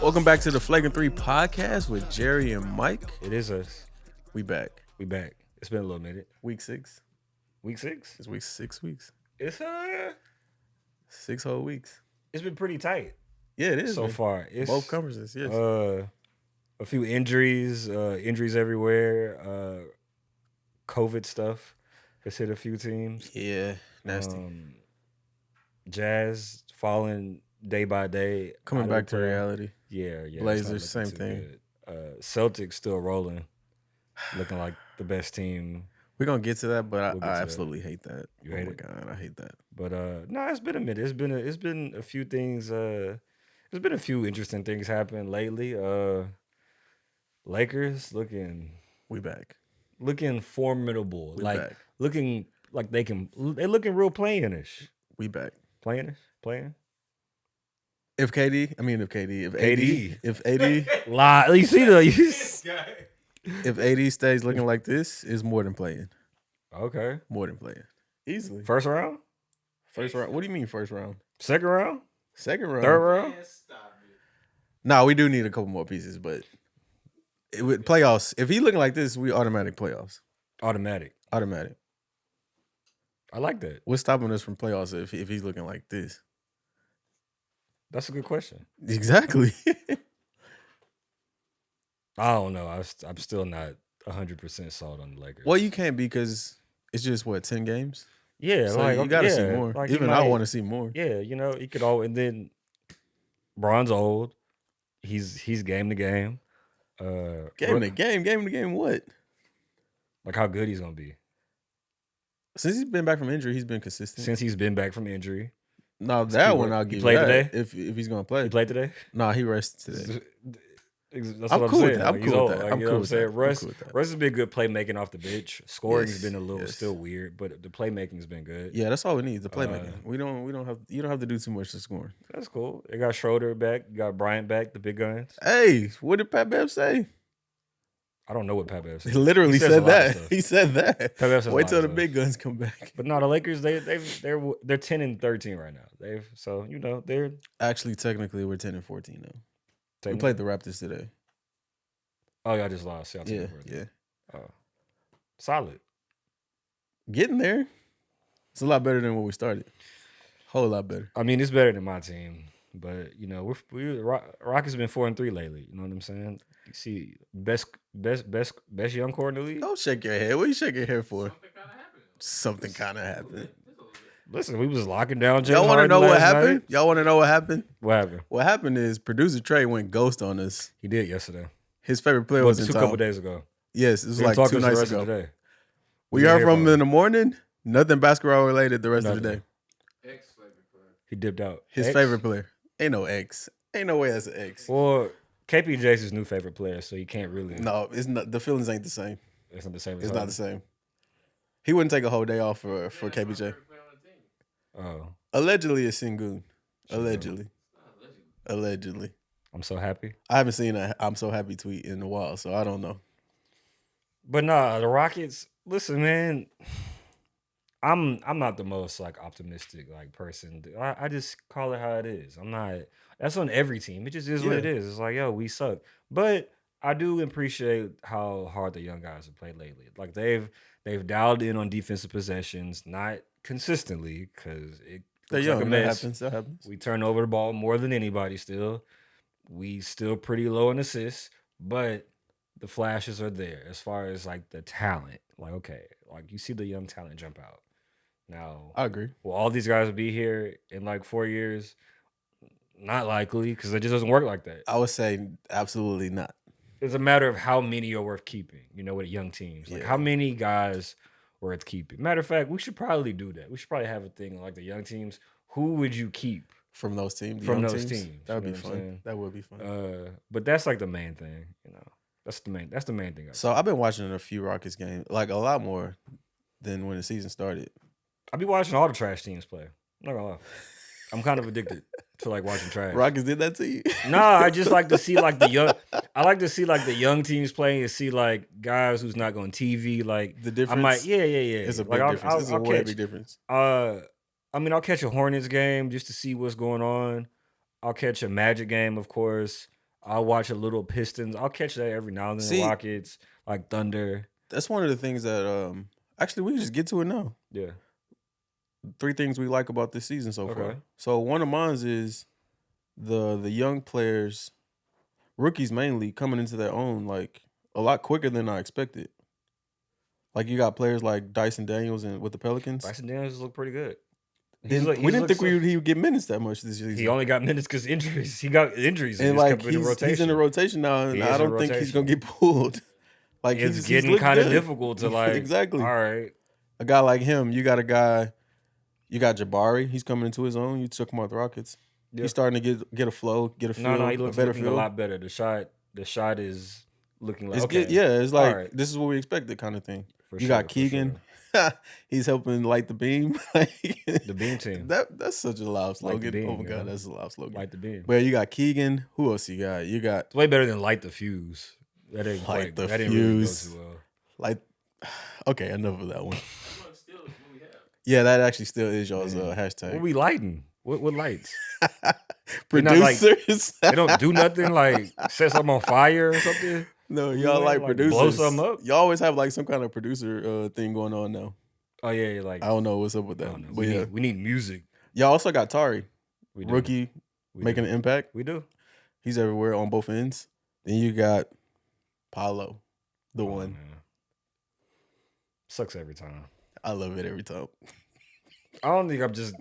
Welcome back to the Flagrant 3 podcast with Jerry and Mike. It is us. We back. We back. It's been a little minute. Week 6. Week 6? It's week 6 weeks. It's 6 whole weeks. It's been pretty tight. Yeah, it is so far. It's both conferences, yes. A few injuries everywhere. COVID stuff has hit a few teams. Yeah, nasty. Jazz falling day by day. Coming back to reality. Yeah. Blazers, same thing. Celtics still rolling, looking like the best team. We're gonna get to that, but I absolutely hate that. You hate oh my it? God, I hate that. But no, it's been a minute. It's been a few things. There's been a few interesting things happening lately. Lakers looking formidable. We like back. looking like they're looking real playing-ish. We back. Playing. If AD, KD. You see if AD stays looking like this, is more than playing. Okay. More than playing. Easily. First round? First round. What do you mean first round? Second round? Second round. Third round? No, we do need a couple more pieces, but with playoffs, if he looking like this, we automatic playoffs. Automatic. I like that. What's stopping us from playoffs if he's looking like this? That's a good question. Exactly. I don't know. I'm still not 100% sold on the Lakers. Well, you can't because it's just 10 games. Yeah, so you gotta see more. Like even I want to see more. Yeah, he could all. And then Bron's old. He's game to game. Game to game. What? Like how good he's gonna be. Since he's been back from injury, he's been consistent. No, that one I'll give you that. Today? If he's gonna play. He played today? No, he rested today. That's I'm what cool I'm with saying. that. I'm cool with that. I'm cool with that. Russ has been good playmaking off the bench. Scoring's been a little yes. still weird, but the playmaking's been good. Yeah, that's all we need. The playmaking. You don't have to do too much to score. That's cool. They got Schroeder back. You got Bryant back. The big guns. Hey, what did Pat Bev say? I don't know what Pat Bev said. He literally said that. He said that. Pat Bev says wait till the big guns come back. But no, the Lakers they're 10-13 right now. They're actually technically we're 10-14 now. We played the Raptors today. Oh, y'all just lost. Yeah. Solid. Getting there. It's a lot better than what we started. Whole lot better. I mean, it's better than my team, but Rockets been 4-3 lately. You know what I'm saying? You see, best young core in the league. Don't shake your head. What are you shaking your head for? Something kind of happened. Listen, we was locking down. Y'all want to know what happened? Y'all want to know what happened? What happened? What happened is producer Trey went ghost on us. He did yesterday. His favorite player was a couple days ago. Yes, it was like 2 nights ago. Today. We heard from him in the morning. Nothing basketball related the rest of the day. Ex-favorite player. He dipped out. His favorite player. Ain't no X. Ain't no way that's an X. Well, KPJ's his new favorite player, so you can't really. No, it's not. The feelings ain't the same. It's not the same. It's not the same. He wouldn't take a whole day off for KPJ. Oh. Allegedly, it's Sengun. Allegedly. I'm so happy. I haven't seen a "I'm so happy" tweet in a while, so I don't know. But nah, the Rockets. Listen, man. I'm not the most optimistic person. I just call it how it is. I'm not. That's on every team. It just is what it is. It's like, yo, we suck. But I do appreciate how hard the young guys have played lately. Like they've dialed in on defensive possessions, not consistently because it looks like a mess. That happens. We turn over the ball more than anybody still. We still pretty low in assists, but the flashes are there as far as the talent. You see the young talent jump out. Now, I agree. Will all these guys will be here in 4 years? Not likely, because it just doesn't work like that. I would say absolutely not. It's a matter of how many are worth keeping, with young teams. How many guys worth keeping? Matter of fact, we should probably do that. We should probably have a thing the young teams. Who would you keep? From those teams? From those teams. That would be fun. That would be fun. But that's the main thing, That's the main thing. So I've been watching a few Rockets games, a lot more than when the season started. I be watching all the trash teams play. I'm not gonna lie. I'm kind of addicted to watching trash. Rockets did that to you? Nah, I just like to see the young. I like to see the young teams playing and see guys who's not going TV. The difference. I might, yeah. It's a big difference. It's a way big difference. I'll catch a Hornets game just to see what's going on. I'll catch a Magic game, of course. I'll watch a little Pistons. I'll catch that every now and then. See- Rockets, like Thunder. That's one of the things that actually we can just get to it now. Yeah. 3 things we like about this season so far. Okay. So one of mine is the young players, rookies mainly, coming into their own like a lot quicker than I expected. Like you got players like Dyson Daniels and with the Pelicans. Dyson Daniels look pretty good. We didn't think he would get minutes that much this season. He only got minutes because injuries. He got injuries. and He like kept in the he's in the rotation now, and He I is in don't think he's rotation. gonna get pulled. Like It's he's getting looked kind of good. difficult to like. Exactly. All right. A guy like him, you got a guy. You got Jabari. He's coming into his own. You took him out the Rockets. Yeah. He's starting to get a flow, get a feel, No, he a looks better looking a feel. lot better. The shot is looking like It's okay. good. Yeah, it's like Alright. this is what we expected, kind of thing. For You sure, got for Keegan. sure. He's helping light the beam. The beam team. That's such a loud slogan. beam, oh my yeah. god, that's a loud slogan. Light the beam. Well, you got Keegan. Who else you got? You got It's way better than light the fuse. That didn't Light quite, the that didn't really go fuse. too well. like. Okay, enough of that one. What still is what we have. Yeah, that actually still is y'all's hashtag. What we lighting? What lights? They're not like- Producers. They don't do nothing like set something on fire or something. No, We y'all gonna, like like, producers. blow something up? Y'all always have like some kind of producer thing going on now. Oh yeah, like I don't know what's up with I that. don't know. But yeah, we need music. y'all also got Tari, We do. rookie, We making do. an impact. We do. He's everywhere on both ends. Then you got Paolo, the Oh, one. man. Sucks every time. I love it every time. I don't think I'm just.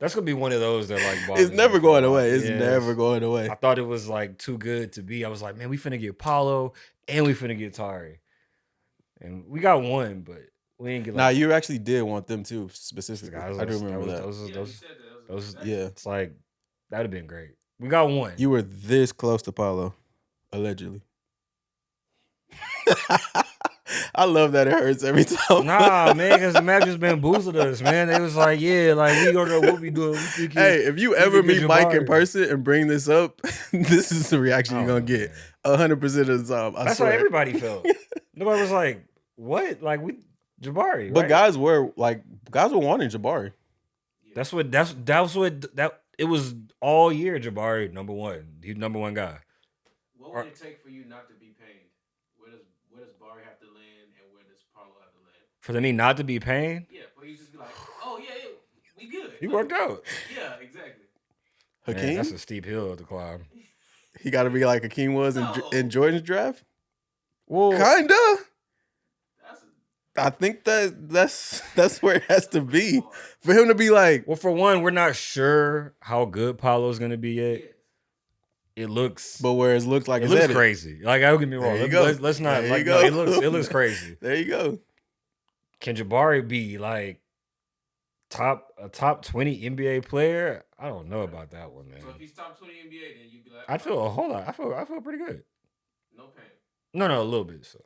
That's gonna be one of those that like. It's bothers me never for a going while. away. It's Yes. never going away. I thought it was like too good to be. I was like, man, we finna get Paulo and we finna get Tari, and we got one, but we ain't get Nah, like. you actually did want them too, specifically. guys, I do remember that. Those, Yeah, you those, said that. those, Yeah. It's like that'd have been great. We got one. You were this close to Paolo, allegedly. I love that it hurts every time. Nah, man, because the Mac just bamboozled us, man. They was like, yeah, like we gonna know what we doing. We thinking, Hey, if you we ever can get meet Mike in Jabari. person and bring this up, this is the reaction I you're don't gonna know, get man. 100% of the time. I That's swear. how everybody felt. Nobody was like, what? Like we Jabari. But right? guys were wanting Jabari. That's what it was all year. Jabari number one. He's number one guy. What would it take for you not to be paid? Where does Barry have to land, and where does Paulo have to land? For me not to be paid, Yeah, for you just be like, oh yeah, we good. he worked out. Yeah, exactly. Man, Hakeem, that's a steep hill to climb. he got to be like Hakeem was No. in Jordan's draft. Well, Kinda. That's I think that's where it has to be for him to be like. well, for one, we're not sure how good Paulo's gonna be yet. It looks, But where it looks like it it's looks headed. crazy. Like, don't get me wrong. There you go. Let's not. There you Like, go. no, it looks crazy. There you go. Can Jabari be like a top 20 NBA player? I don't know about that one, man. so if he's top 20 NBA, then you'd be like, I'd feel a whole lot. I feel pretty good. no pain. No, a little bit. So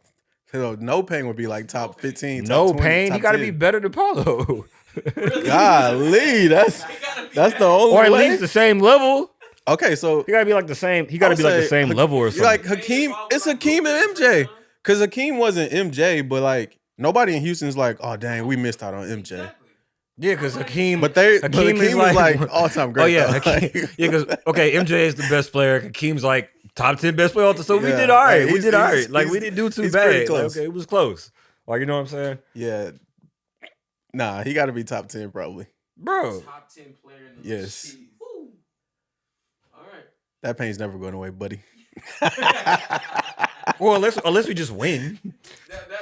So no pain would be like top 15. no top 20, pain. He top got to 10. be better than Paulo, Golly, that's the only or at way. least the same level. Okay, so He got to be like the same. He got to I'll be like the say same level or you're something. like Hakeem. It's Hakeem and MJ. Because Hakeem wasn't MJ, but like nobody in Houston's like, oh dang, we missed out on MJ. Exactly. Yeah, because Hakeem. But Hakeem Hakeem is is like all-time great. Oh yeah, though. Hakeem, yeah. Because okay, MJ is the best player. Hakeem's like top 10 best player. So we Yeah, did all right. like, We did all right. Like we he's- didn't do too he's pretty bad. Like, close. okay, it was close. Like you know what I'm saying, Yeah. Nah, he got to be top 10 probably. bro? Top 10 player in the Yes. league. Woo. All right. That pain's never going away, buddy. Well, unless we just win.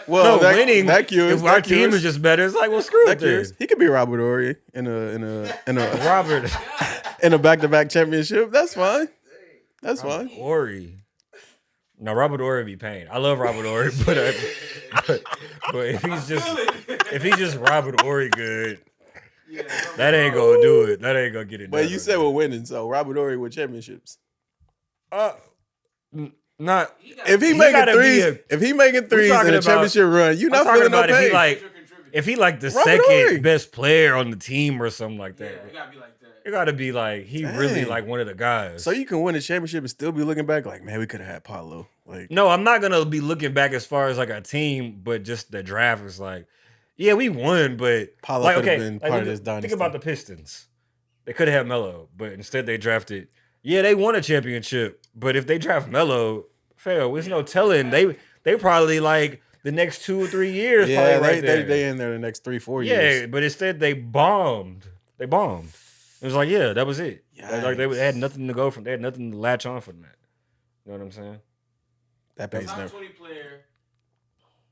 Well, No, winning. that cures. If our that team cures. is just better, it's like well, screw that it. Then. cures. He could be Robert Ory in a Robert in a back-to-back championship. That's fine. That's fine. Ory. No, Robert Ory be pain. I love Robert Ory, but if he's just Robert Ory good, that ain't gonna do it. That ain't gonna get it. But done. you said we're winning, so Robert Ory with championships. Not If he He making gotta be threes, a- if he making threes talking in a about- championship run, you I'm not talking feeling no about if he pain. like if he like the Robert second Ory. best player on the team or something like that. Yeah, it gotta be like that. It gotta be like he really Dang. like one of the guys. So you can win a championship and still be looking back like, man, we could have had Paulo. Like, No, I'm not gonna be looking back as far as like a team, but just the draft was like, yeah, we won, but Paulo like could have okay, been like, part of look- this dynasty. Think about the Pistons. They could have had Melo, but instead they drafted Yeah, they won a championship, but if they draft Melo, fail. There's no telling. They probably like the next 2 or 3 years. Yeah, probably right there. they in there the next 3-4 Yeah, years. but instead they bombed. They bombed. It was like, yeah, that was it. Like they had nothing to go from. They had nothing to latch on from that. You know what I'm saying? That pace Top never. 20 player,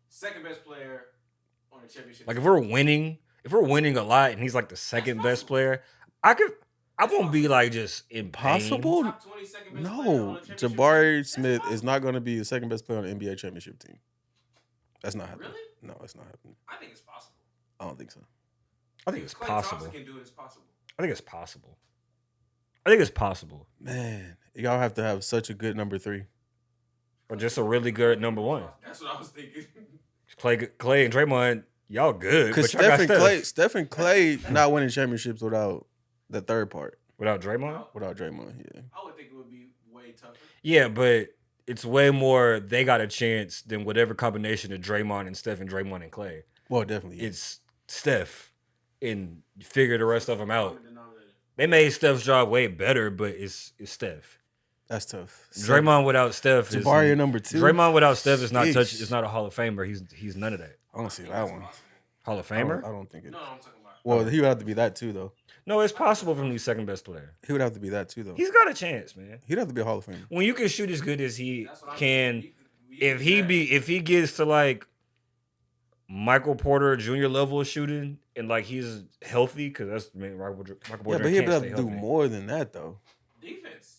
second best player on the championship. Like if we're winning a lot, and he's like the second best player, I won't be like just in pain. Possible? Top 20 second best player on No, the championship Jabari team? Smith is not going to be the second best player on the NBA championship team. That's not happening. Really? No, it's not happening. I think it's possible. I don't think so. I think it's Klay possible. Thompson can do it. It's possible. I think it's possible. I think it's possible. Man, y'all have to have such a good number 3. Or just a really good number 1. That's what I was thinking. Clay and Draymond, y'all good. Because But y'all got Steph and Clay not winning championships without the third part. Without Draymond? Without Draymond, yeah. I would think it would be way tougher. Yeah, but it's way more they got a chance than whatever combination of Draymond and Steph and Draymond and Clay. Well, definitely. It's Steph and figure the rest of them out. Common denominator. They made Steph's job way better, but it's Steph. That's tough. Draymond without Steph is Jabari, your number 2. Draymond without Steph is not Sheesh. is not a Hall of Famer. He's none of that. I don't see that one. Hall of I Famer? don't think it. No, I'm talking about. Well, he would have to be that too, though. No, it's possible for him to be second best player. He would have to be that too, though. He's got a chance, man. He'd have to be a Hall of Famer. When you can shoot as good as he That's what I can, mean. You if he gets to like Michael Porter Jr. level of shooting and like he's healthy, because that's Michael Porter Yeah, Jr. but he'd can't have stay to do healthy. more than that, though. defense.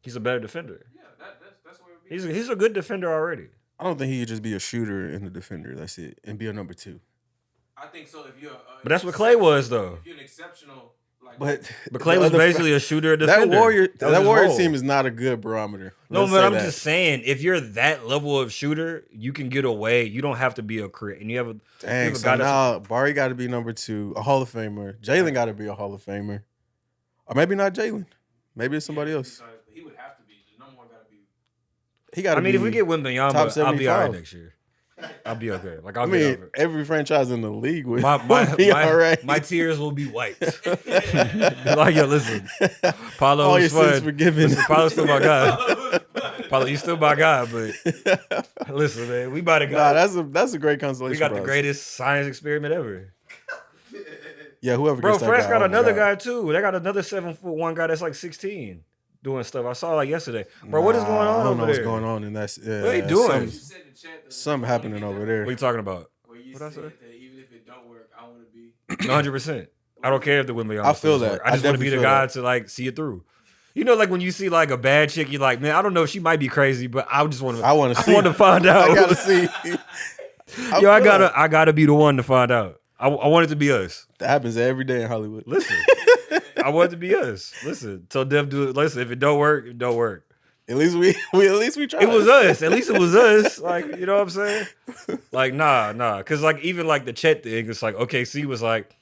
He's a better defender. Yeah, that's where it would be. He's a good defender already. I don't think he could just be a shooter and a defender. That's it, and be a number 2. I think so. If you're, But that's what Clay was though. If you're an exceptional, like, But Clay was basically a shooter, a that defender. Warrior was that his Warrior role. team is not a good barometer. No, Let's man, say I'm that. just saying, if you're that level of shooter, you can get away. You don't have to be a career, and you have a Dang, a so guy that's- now Barry got to be number 2, a Hall of Famer. Jalen got to be a Hall of Famer, or maybe not Jalen. Maybe it's somebody else. He would have to be. The number one got to be. He got. I mean, if we get Wembanyama, top I'll be all right 75. next year. I'll be okay. Like I I'll get mean, over it. every franchise in the league would My be all right. my tears will be wiped. Like, yo, listen, All Paulo your is sins fun. forgiven. Listen, Paulo's still my guy. Paulo, you still my guy, but listen, man, we about to go. Nah, that's a great consolation. We got the prize. greatest science experiment ever. Yeah, whoever. Bro, gets that Fresh guy, got oh my another God. guy too. They got another 7'1" guy that's like 16 doing stuff. I saw like yesterday. Bro, what is going on I don't over know what's there? going on, and that's What they doing? You said in the chat that Something happening over there. What are you talking about? Where you What'd I said say? that even if it don't work, I want to be. 100%. I don't care if the Wembanyama. I feel stuff that. work. I I just want to be definitely the feel guy that. to like see it through. You know, like when you see like a bad chick, you're like, man, I don't know, she might be crazy, but I just want to. I want to see. I want to find out. I gotta see. Yo, I gotta be the one to find out. I want it to be us. That happens every day in Hollywood. Listen, I want it to be us. Listen, till death do it. Listen, if it don't work, it don't work. At least we tried. It was us. At least it was us. Like, you know what I'm saying? Like, nah. Cause like even like the Chet thing, it's like, okay, C was like,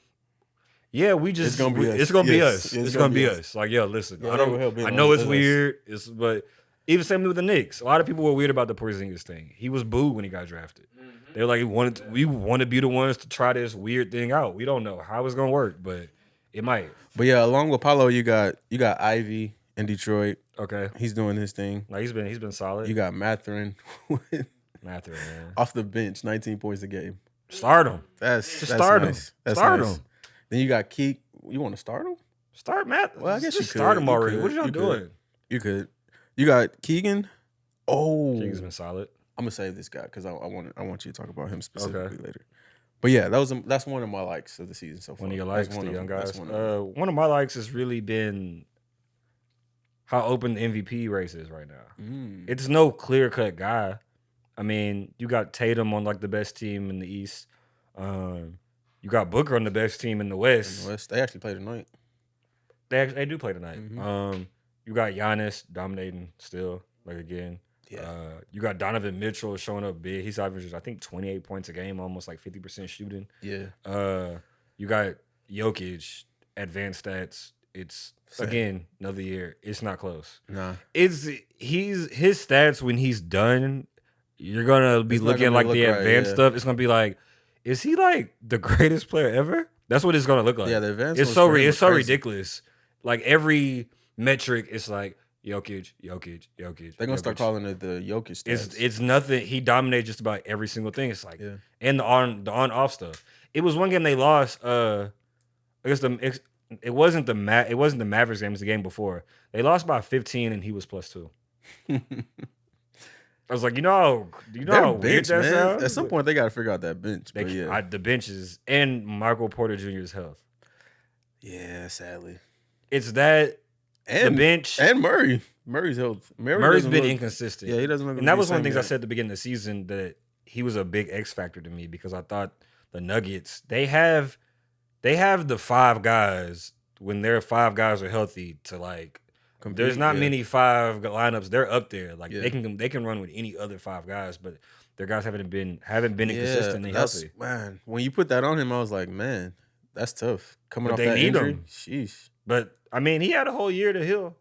yeah, we just It's gonna be us. It's gonna be Yes, us. it's It's gonna gonna be be us. Like, yo, listen, Yeah, I they were helping I know us. it's weird. But even same with the Knicks. A lot of people were weird about the Porzingis thing. He was booed when he got drafted. They were like, we want to be the ones to try this weird thing out. We don't know how it's gonna work, but it might. But yeah, along with Paulo, you got Ivy in Detroit. Okay, He's doing his thing. like he's been solid. You got Matherin Mather, man. off the bench, 19 points a game. Start him. That's start him. nice. That's Start nice. him. Then you got Keek. You want to start him? Start Matt. Well, I guess just you could. start him You already. could. What are y'all You could. doing? You could. You got Keegan. Oh, King's been solid. I'm gonna save this guy because I want you to talk about him specifically Okay. later. But yeah, that's one of my likes of the season so far. One of your That's likes, one the of young them. That's guys. one of them. One of my likes has really been how open the MVP race is right now. It's no clear cut guy. I mean, you got Tatum on like the best team in the East. You got Booker on the best team in the West. In the West, they actually play tonight. They do play tonight. Mhm. You got Giannis dominating still, like again. Yeah. You got Donovan Mitchell showing up big. He's averaging, I think, 28 points a game, almost like 50% shooting. Yeah. You got Jokic, advanced stats. It's Same. again another year. It's not close. Nah. His stats when he's done. You're gonna be It's not looking gonna like look the right, advanced yeah. stuff. It's gonna be like, is he like the greatest player ever? That's what it's gonna look like. Yeah, the advanced It's ones so for him it's are so crazy. ridiculous. Like every metric is like Jokic. They're gonna start calling it the Jokic stats. It's nothing. He dominated just about every single thing. It's like, Yeah. and the on off stuff. It was one game they lost. I guess it wasn't the Mavericks game. It was the game before. They lost by 15, and he was +2. I was like, how weird bench, that man. sounds? At some point, they got to figure out that bench. They, But yeah, the benches and Michael Porter Jr.'s health. yeah, sadly, It's that and the bench and Murray. Murray's health. Murray's doesn't been look- inconsistent. Yeah, he doesn't look. And like that was the one of the same things I guy. said at the beginning of the season, that he was a big X factor to me, because I thought the Nuggets, they have the 5 guys, when their 5 guys are healthy, to like Compete, there's not yeah. many 5 lineups. They're up there. Like Yeah. they can run with any other 5 guys, but their guys haven't been inconsistent and that's- healthy. Man, when you put that on him, I was like, man, that's tough. Coming But off they that need injury, him. sheesh. But I mean, he had a whole year to heal.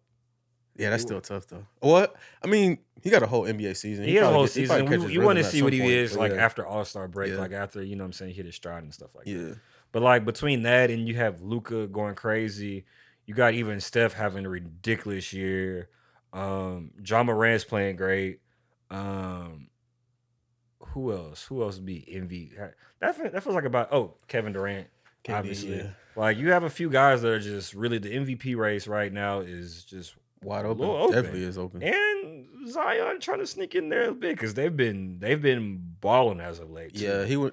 Yeah, that's still tough though. What? I mean, he got a whole NBA season. He had a probably whole he probably season. catches You want to rhythm at see some what he point, is but like yeah. after All-Star break, Yeah. like after, you know what I'm saying, hit his stride and stuff like that. Yeah, But like between that and you have Luka going crazy, you got even Steph having a ridiculous year. John Morant's playing great. Who else? Who else would be MVP? That feels like Kevin Durant. KD, obviously, yeah. like you have a few guys that are just really, the MVP race right now is just wide a open. little open. Definitely is open. And Zion trying to sneak in there a bit, because they've been balling as of late. Too. Yeah, he would.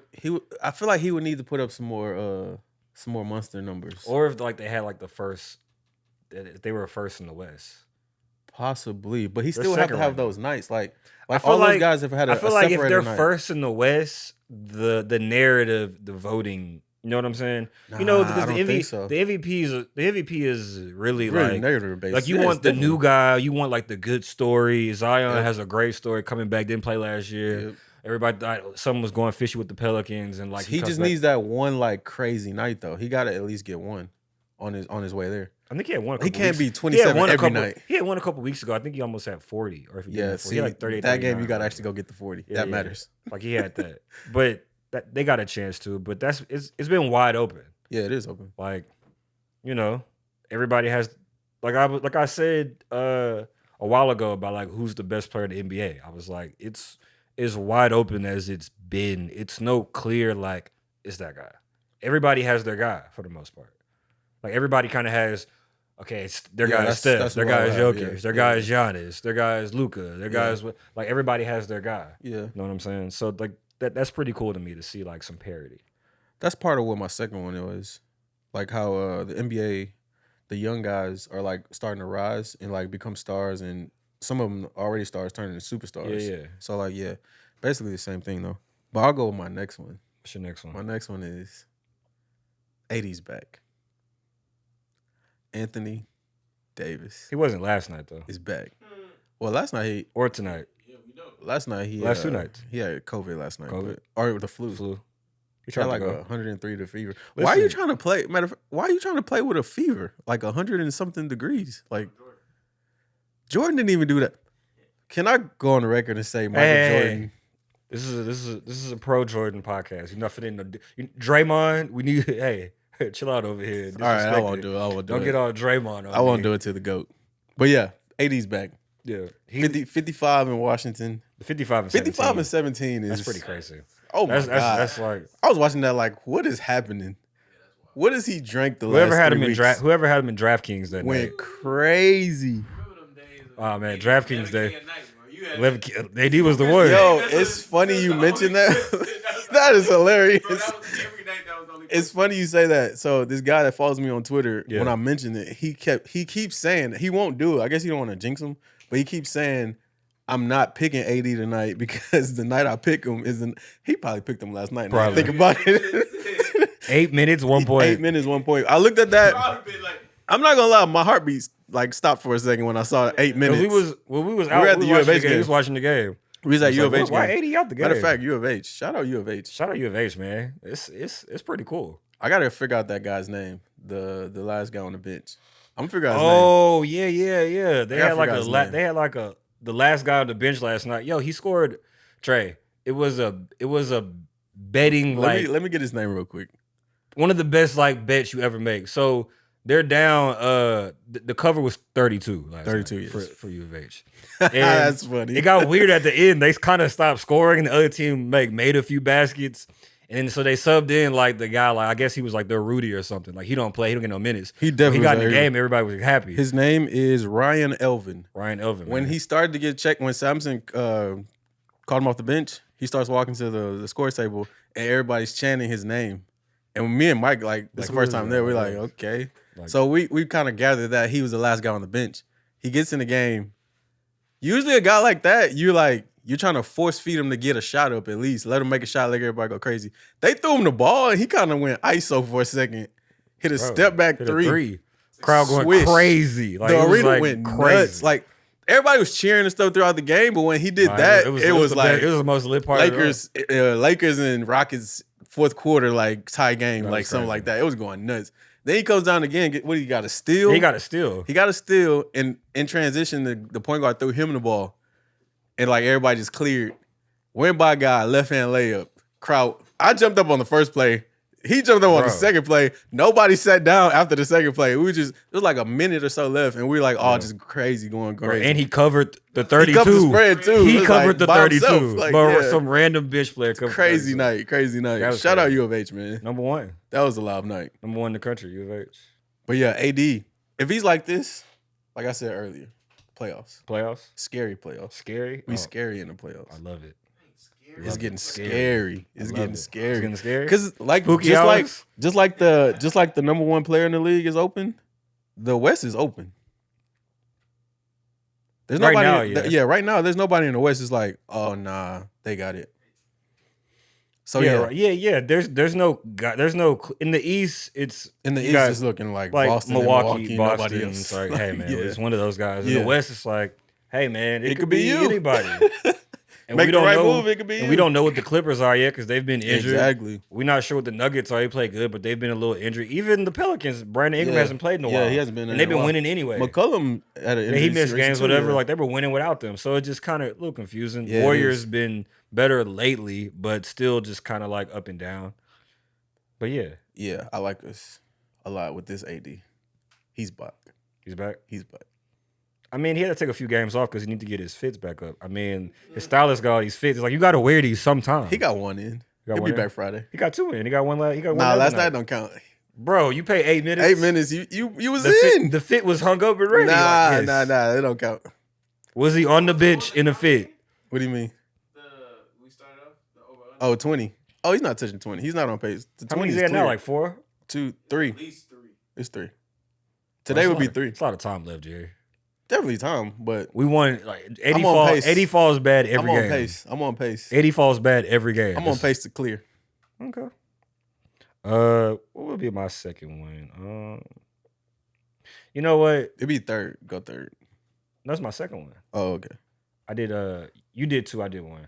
I feel like he would need to put up some more monster numbers. Or if like they had like if they were first in the West. Possibly, but he They're still have to second have right now. those nights. Like I feel all those like- guys have had. I feel like if they're night. first in the West, the narrative, the voting, you know what I'm saying? Nah, Because I don't the think so. the MVP is really, Really like negative based. like you Yeah, want it's the definitely- new guy, you want like the good story. Zion Yep. has a great story coming back, didn't play last year. Yep. Everybody thought someone was going fishing with the Pelicans, and like He comes just back. needs that one like crazy night though. He got to at least get one on his way there. I think he had one. A He couple can't weeks. be 27 every couple, night. He had one a couple weeks ago. I think he almost had 40, or if he didn't Yeah, have 40, see, he had like 38. that game you 39, got to right? actually go get the 40. Yeah, that yeah. matters. Like he had that, but they got a chance to. But it's been wide open. Yeah, it is open. Like, everybody has, like I said a while ago about like who's the best player in the NBA. I was like, it's as wide open as it's been. It's no clear like it's that guy. Everybody has their guy for the most part. Like everybody kind of has. Okay, their Yeah, guy is that's- Steph, that's their what guy I is have, Jokic, yeah. their Yeah. guy is Giannis, their guy is Luka, their guy is like everybody has their guy. Yeah, You know what I'm saying? So like that's pretty cool to me to see like some parity. that's part of what my second one was. Like how the NBA, the young guys are like starting to rise and like become stars, and some of them already stars turning into superstars. Yeah. So like basically the same thing though. But I'll go with my next one. What's your next My one? next one is 80s back. Anthony Davis He wasn't last night though, is back. Well, last night he or tonight. Yeah, we know. last 2 nights. he had COVID last night. COVID? Or the flu. Flu. He He tried had to like go. 103 to fever. Why are you Listen. trying to play? Why are you trying to play with a fever? Like 100 and something degrees. Like Jordan didn't even do that. Can I go on the record and say Michael Hey. Jordan? This is a pro Jordan podcast. You're not fitting Draymond. We need chill out over here. All right, I Disrespect won't it. do it. I won't do Don't it. get all Draymond on. I won't me. do it to the GOAT. But yeah, 80s back. Yeah, 55 in Washington. 55 and 55 and 17. 17 is That's pretty crazy. Oh my That's god. that's like I was watching that like, what is happening? What has he drank the whoever last had 3 him in weeks? whoever had him in DraftKings that night. Went crazy. Remember them days? Oh, man, DraftKings day. At night, bro. You had 11 AD was the one. Yo, it's funny you mentioned that. That is hilarious. Bro, that was every night. That was the only. It's funny you say that. So this guy that follows me on Twitter, Yeah. when I mentioned it, he keeps saying he won't do it. I guess he don't want to jinx him, but he keeps saying I'm not picking AD tonight because the night I pick him isn't. He probably picked him last night. Now I Probably. think about it. 8 minutes, 1 point. 8 minutes, 1 point. I looked at that. Probably been like, I'm not gonna lie, my heartbeat like stopped for a second when I saw 8 minutes. We was out. were at the U of H He game. was watching the game. We was at It's U of like, H. why game. 80 out the game? Matter of fact, U of H. Shout out U of H. Shout out U of H, man. It's pretty cool. I gotta figure out that guy's name. The last guy on the bench. I'm gonna figure out his name. Oh yeah. They I had like forgot his name. they had like the last guy on the bench last night. Yo, he scored. Trey, it was a betting like Let me get his name real quick. one of the best like bets you ever make. So They're down. The cover was 32 last 32, night yes. for U of H. That's funny. It got weird at the end. They kind of stopped scoring, and the other team made a few baskets. And then so they subbed in like the guy, like I guess he was like their Rudy or something. Like he don't play, he don't get no minutes. He definitely got was in the hurt. game. Everybody was happy. His name is Ryan Elvin. Ryan Elvin. When man. he started to get checked, when Samson called him off the bench, he starts walking to the scores table, and everybody's chanting his name. And me and Mike, like, this is the who first is time that? there. We're Like, like, okay. like- So we kind of gathered that he was the last guy on the bench. He gets in the game. Usually a guy like that, you're trying to force feed him to get a shot up at least. Let him make a shot, let everybody go crazy. They threw him the ball, and he kind of went ISO for a second. Hit a Bro, step back hit a three. Crowd going Swish. crazy. Like, The it was, arena like, went crazy. nuts. Like, everybody was cheering and stuff throughout the game, but when he did that, it was the like best- it was the most lit part. Lakers and Rockets fourth quarter, like tie game, That like was something crazy. like that. It was going nuts. Then he comes down again. What do you got? A steal? He got a steal. He got a steal, and in transition, the point guard threw him the ball, and like everybody just cleared. Went by guy, left hand layup. Crowd. I jumped up on the first play. He jumped up on the Bro. second play. Nobody sat down after the second play. It was like a minute or so left, and we were like, oh, just crazy, going crazy. And he covered the 32. He covered the spread too. He It was covered like the by 32. himself. Like, but yeah. some random bitch player covered Crazy 32. night, crazy night. That was Shout out crazy. U of H, man. Number one. That was a live night. Number one in the country, U of H. But yeah, AD, if he's like this, like I said earlier, playoffs. Playoffs. Scary playoffs. Scary. We Oh, scary in the playoffs. I love it. It's Love getting it. scary. It's love getting it. scary. It's getting scary? Because like Spooky just hours? like the number one player in the league is open, the West is open. There's Right nobody. now, yeah. Right now, there's nobody in the West is like, oh nah, they got it. So yeah, right. yeah. There's no in the East. It's in the you East, got, it's looking like like Boston, Milwaukee, and Boston. nobody It's else. like, hey man, Yeah. it's one of those guys. In Yeah. the West, it's like, hey man, it could be you. anybody. And Make we the don't right know. move, it could be and you. we don't know what the Clippers are yet because they've been injured. Exactly. We're not sure what the Nuggets are. They play good, but they've been a little injured. Even the Pelicans, Brandon Ingram Yeah. hasn't played in a Yeah, while. he hasn't been in and they've a been while. winning anyway. McCollum had an And he injury missed situation games, too, whatever. yeah. Like they were winning without them, so it's just kind of a little confusing. Yeah, it Warriors is. been better lately, but still just kind of like up and down. But yeah, I like us a lot with this AD. He's back. he's back. He's back. I mean, he had to take a few games off because he need to get his fits back up. I mean, his stylist got all these fits. It's like you got to wear these sometime. He got one in. got He'll one be in? back Friday. He got two in. He got one last. He got one Nah, the other last night don't count. Bro, you pay 8 minutes. 8 minutes. You was The in. the fit was hung up and ready. Nah, Like, yes. nah. They don't count. Was he on the bench in a fit? What do you mean? We started off the over under. Oh, 20. Oh, he's not touching 20. He's not on pace. The How 20 many is is that now? clear. Like 4? 2, 3. At least 3. It's 3. Today It's would a be lot of- 3. It's a lot of time left, Jerry. Definitely Tom, but We won like 80 I'm on pace. 80 falls bad every I'm on game. pace. I'm on pace. 80 falls bad every game. I'm on pace to clear. Okay. What would be my second one? You know what? It'd be third. Go third. That's my second one. Oh, okay. I did you did 2, I did 1.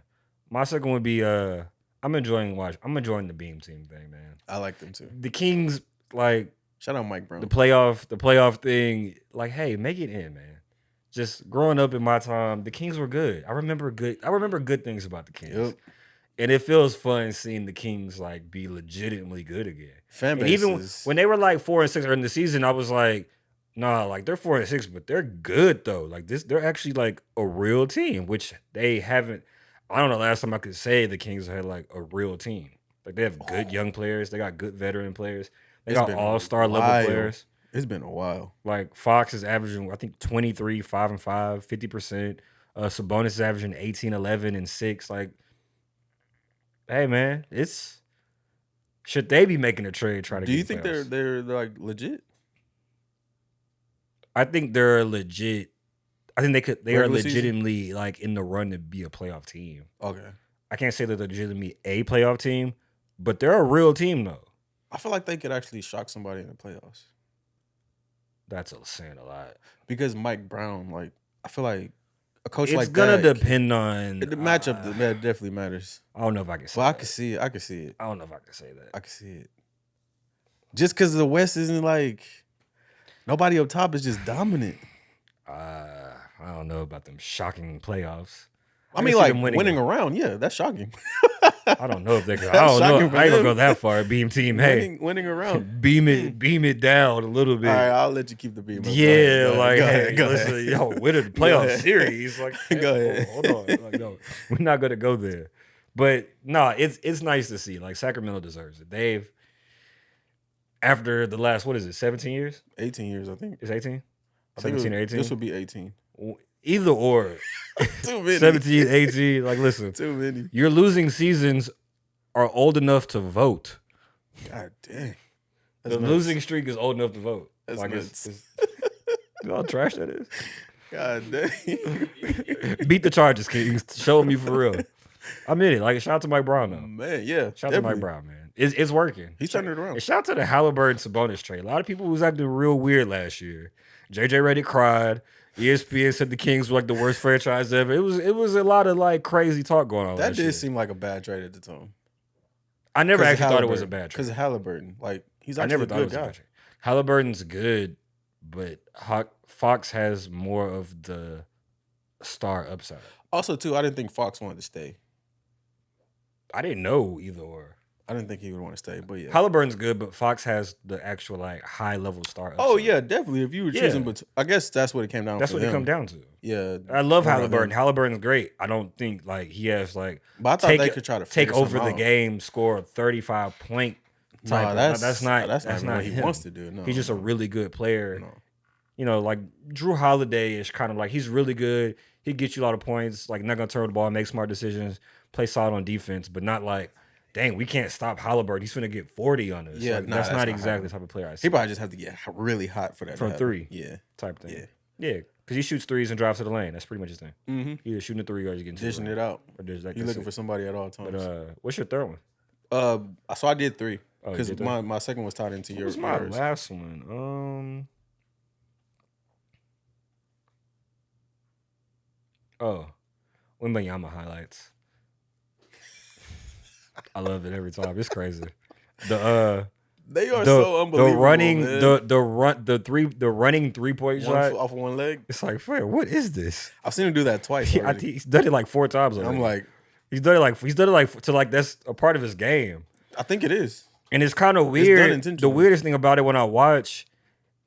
My second would be I'm enjoying the Beam Team thing, man. I like them too. The Kings, like Shout out Mike Brown. the playoff thing, like, hey, make it in, man. Just growing up in my time, the Kings were good. I remember good things about the Kings. Yep. And it feels fun seeing the Kings like be legitimately good again. Fan And even bases. when they were like 4 and 6 early in the season, I was like, nah, like they're 4 and 6, but they're good though. Like they're actually like a real team, which they haven't. I don't know last time I could say the Kings had like a real team. Like they have good young players, they got good veteran players, they It's got been all-star level wild. players. It's been a while. Like Fox is averaging, I think 23, 5 and 5, 50%. Sabonis is averaging 18, 11 and 6. Like, hey man, should they be making a trade trying to Do get you in think playoffs? they're like legit? I think they're legit. I think they are Regular season? legitimately like in the run to be a playoff team. Okay. I can't say they're legitimately a playoff team, but they're a real team though. I feel like they could actually shock somebody in the playoffs That's saying a lot. because Mike Brown. Like I feel like a coach It's like gonna that. depend on The matchup that definitely matters. I don't know if I can say But I that. can see it. I can see it. I don't know if I can say that. I can see it. Just because the West isn't like nobody up top is just dominant. I don't know about them shocking playoffs. I can mean, see like them winning around. Yeah, that's shocking. I don't know if they could. I don't know. I ain't gonna go that far. Beam team, hey, winning around. beam it down a little bit. All right, I'll let you keep the beam. Yeah, go hey, go listen, ahead. yo, we're the Go playoff ahead. series. Like, Go ahead. Hold on, like, no, we're not gonna go there. But no, it's nice to see. Like Sacramento deserves it. They've after the last 17 years? 18 years, I think. It's 18? I think 17 or 18? This would be 18. Either or. Too many. 17, 18. Like, listen, Too many. your losing seasons are old enough to vote. God dang. The nuts. losing streak is old enough to vote. That's like nuts. you know how trash that is? God dang. Beat the Chargers, Kings. Show me for real. I'm in it. Like, shout out to Mike Brown, though. Man, yeah. Shout out to Mike Brown, man. It's working. He's turning it around. And shout out to the Halliburton Sabonis trade. A lot of people was acting real weird last year. JJ Redick cried. ESPN said the Kings were like the worst franchise ever. It was a lot of like crazy talk going on. That last did year. seem like a bad trade at the time. I never 'Cause actually thought it was a bad trade. Because of Halliburton. Like, he's I actually never a thought it good was a guy. bad trade. Halliburton's good, but Fox has more of the star upside. Also, too, I didn't think Fox wanted to stay. I didn't know either or. I didn't think he would want to stay, but yeah. Halliburton's good, but Fox has the actual like high level star upside. Oh, yeah, definitely. If you were choosing, but I guess that's what it came down to. That's what it come down to. Yeah. I love around Halliburton. him. Halliburton's great. I don't think like he has like But I thought they could try to take figure over the something out. game, score a 35 point type. Nah, Of, that's not what he him. wants to do. No, He's just a really good player. No. You know, like Drew Holiday is kind of like he's really good. He gets you a lot of points. Like not gonna turn the ball, make smart decisions, play solid on defense, but not like, dang, we can't stop Halliburton. He's gonna get 40 on us. Yeah, Like, nah, that's that's not not exactly the type of player I see. He probably just have to get really hot for that. From to happen. three. Yeah. Type thing. Yeah. Yeah, because he shoots threes and drives to the lane. That's pretty much his thing. Mm-hmm. Either shooting a three or he's getting to the Dishing lane. it out. Or just like He's looking for somebody at all times. But what's your third one? So I did 3 Oh, you because did three? my second was tied into What yours. was my last one? Oh, Wembanyama highlights. I love it every time. It's crazy. They are so unbelievable. The running 3-point shot off of one leg. It's like, Fred, what is this? I've seen him do that twice. I think he's done it like 4 times already. I'm like, he's done it like to like that's a part of his game. I think it is. And it's kind of done weird. The intentionally. weirdest thing about it when I watch,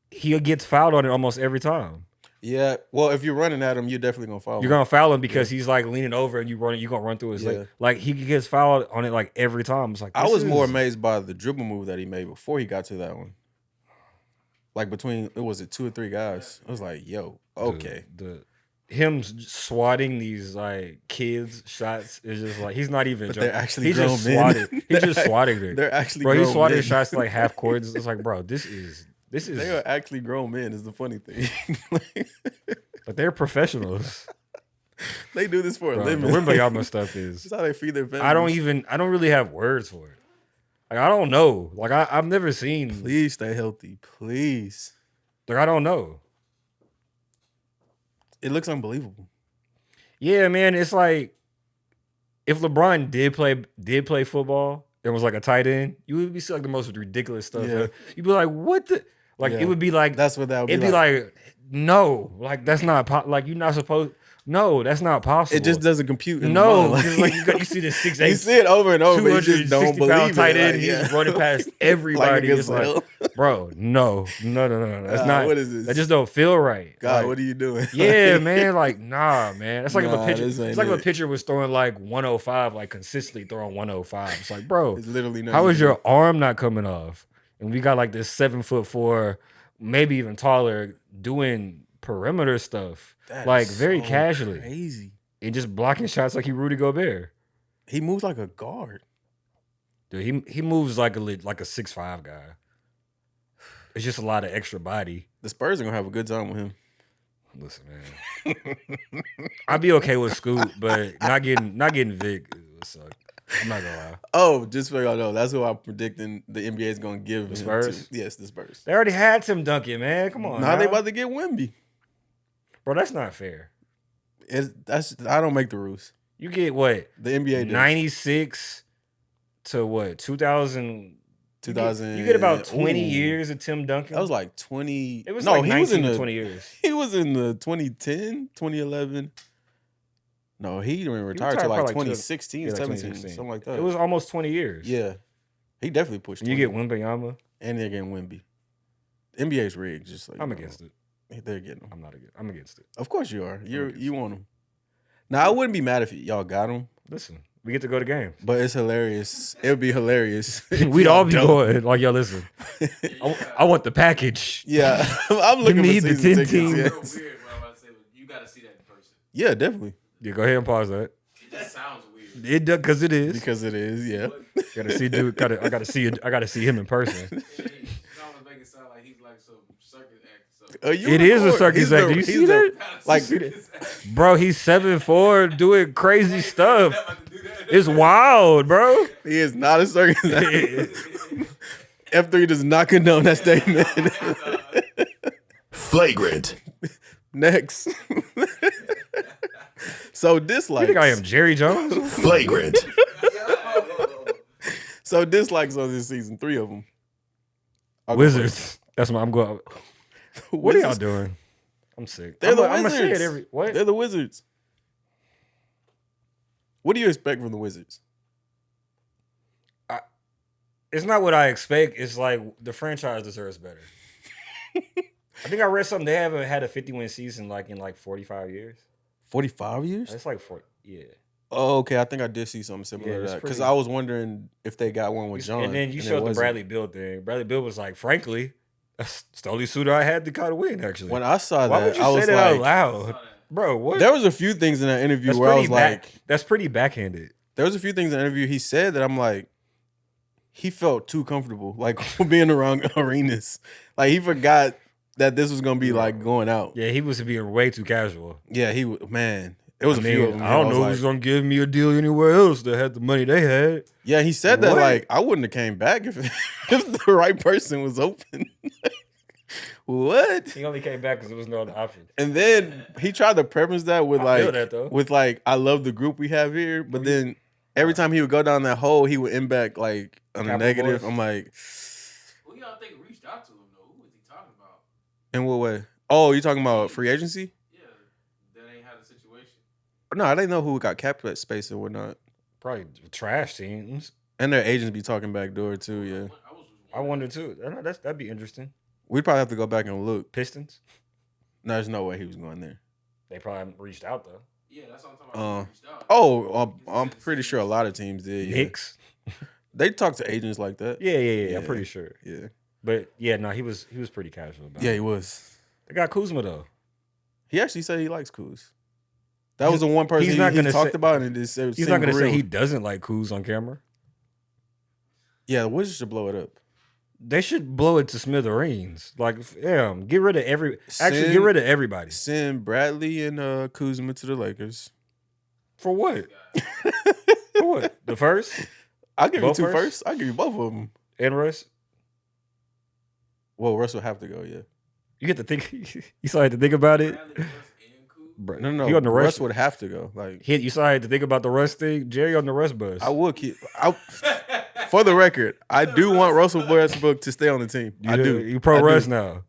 he gets fouled on it almost every time. Yeah. Well, if you're running at him, you're definitely gonna foul. You're gonna foul him because he's like leaning over and you're gonna run through his leg. Like he gets fouled on it like every time. It's like I was more amazed by the dribble move that he made before he got to that one. Like between it was 2 or 3 guys. I was like, yo, okay. Him swatting these like kids shots is just like he's not even. But they're actually he's grown just men. swatting. He's just swatting it. They're actually bro. He's grown swatting men. shots to, like half courts. It's like, bro, this is. They are actually grown men. Is the funny thing. But they're professionals. They do this for a living. The Wembanyama stuff is. That's how they feed their families. I don't really have words for it. Like I don't know. Like I've never seen. Please stay healthy, please. Like I don't know. It looks unbelievable. Yeah, man. It's like if LeBron did play football and was like a tight end, you would be seeing like the most ridiculous stuff. Yeah. You'd be like, what the? Like it would be like that's what that would be. It'd be like no, like that's not like you're not supposed. No, that's not possible. It just doesn't compute. In No, the mind. like you see the 6'8", you see it over and over. You just don't believe tight it. end. Like, He's running past everybody. Like It's like, bro, no. That's not. What is this? That just don't feel right. God, like, what are you doing? Yeah, man. Like, nah, man. That's like if a pitcher. this ain't It's like if it. a pitcher was throwing like 105, like consistently throwing 105. It's like, bro, It's literally how is nothing. your arm not coming off? And we got like this 7'4", maybe even taller, doing perimeter stuff, That like is very so casually, crazy. and just blocking shots like he Rudy Gobert. He moves like a guard. Dude, he moves like a 6'5" guy. It's just a lot of extra body. The Spurs are gonna have a good time with him. Listen, man, I'd be okay with Scoot, but not getting Vic would suck. I'm not gonna lie. Oh, just so y'all know, that's who I'm predicting the NBA is gonna give The him Spurs? to. Yes, the Spurs. They already had Tim Duncan, man. Come on, Now they now. about to get Wemby. Bro, that's not fair. I don't make the rules. You get what? The NBA does. 96 to what? 2000. 2000. You get about 20 Ooh. years of Tim Duncan. That was like 20. It was no, like he 19 was in to the 20 years. He was in the 2010, 2011. No, he didn't He retire till like probably 2016, yeah, like 17, 2016. something like that. It was almost 20 years. Yeah, he definitely pushed. And you 20. get Wembanyama. And they're getting Wemby. NBA's rigged, just like I'm against it. They're getting them. I'm not against. I'm against it. Of course you are. You want them. Now I wouldn't be mad if y'all got them, Listen, we get to go to games. but it's hilarious. It would be hilarious. if We'd y'all all be don't. going. Like, yo, listen. I want the package. Yeah, I'm looking me for the season 10 tickets. team. Yeah. Real weird, bro. I'm about to say, you got to see that in person. Yeah, definitely. Yeah, go ahead and pause that. It just sounds weird. It does because it is. Because it is, yeah. Gotta see, dude. I gotta see it. I gotta see him in person. It's almost make it sound like he's like some circus act. You It in is a court. circus He's act. Do you see that? Like, Bro, he's 7'4", doing crazy stuff. It's wild, bro. he is not a circus act. F3 does not condone that statement. Flagrant. Next. So You dislikes. think I am Jerry Jones? Flagrant. So dislikes on this season, 3 of them. Wizards. That's what I'm going. What are y'all Wizards. doing? I'm sick. They're I'm the gonna say it Wizards. every what? They're the Wizards. What do you expect from the Wizards? It's not what I expect. It's like the franchise deserves better. I think I read something. They haven't had a 50-win season like in like 45 years. 45 years? It's like 40. Yeah. Oh, okay. I think I did see something similar Yeah, to it's that. Because pretty- I was wondering if they got one with John. And then you it showed the wasn't. Bradley Beal thing. Bradley Beal was like, frankly, that's the only suitor I had to kind of win, actually. When I saw Why that, would you I say was that out like, loud? Bro, what? there was a few things in that interview That's where I pretty was like, that's pretty backhanded. there was a few things in the interview he said that I'm like, he felt too comfortable, like being around arenas. Like he forgot that this was gonna be like going out. Yeah, he was being way too casual. Yeah, man. It was I a few of mean, them. I don't was know like, who's gonna give me a deal anywhere else that had the money they had. Yeah, he said that What? like I wouldn't have came back if if the right person was open. What? He only came back because there was no other option. And then he tried to preface that with I feel like that, though. I love the group we have here, but then every time he would go down that hole, he would end back like on a Capital negative. boys. I'm like, Who y'all think reached out to him though? Who was he talking about? in what way? Oh, you talking about free agency? Yeah, that ain't had a situation. No, I didn't know who got cap space and whatnot. Probably trash teams. And their agents be talking backdoor too. Yeah, I wonder too. That'd be interesting. we'd probably have to go back and look. Pistons. No, there's no way he was going there. They probably haven't reached out though. Yeah, that's what I'm talking about. Who reached out. Oh, I'm pretty sure a lot of teams did. Yeah. Knicks. They talk to agents like that. Yeah. I'm Yeah. pretty sure. Yeah, But yeah, no, he was pretty casual about yeah, it. he was. They got Kuzma though. He actually said he likes Kuz. That was the one person he's he, not he gonna talked say- about, and it just He's not gonna say he doesn't like Kuz on camera. Yeah, the Wizards should blow it up. They should blow it to smithereens. Like, damn, get rid of get Send- rid of everybody. Send Bradley and Kuzma to the Lakers. For what? For what? The first I'll give Both you two first? first. I'll give you both of them. and Russ. Well, Russ will have to go. Yeah. You get to think. You still had to think about it. Bradley, Russ, and Kuz. Bro, No, he on the Russ Russ. would have to go. Like You still had to think about the Russ thing. Jerry on the Russ bus. I would keep. For the record, I do want Russell Westbrook to stay on the team. I do. You pro I do. Russ now.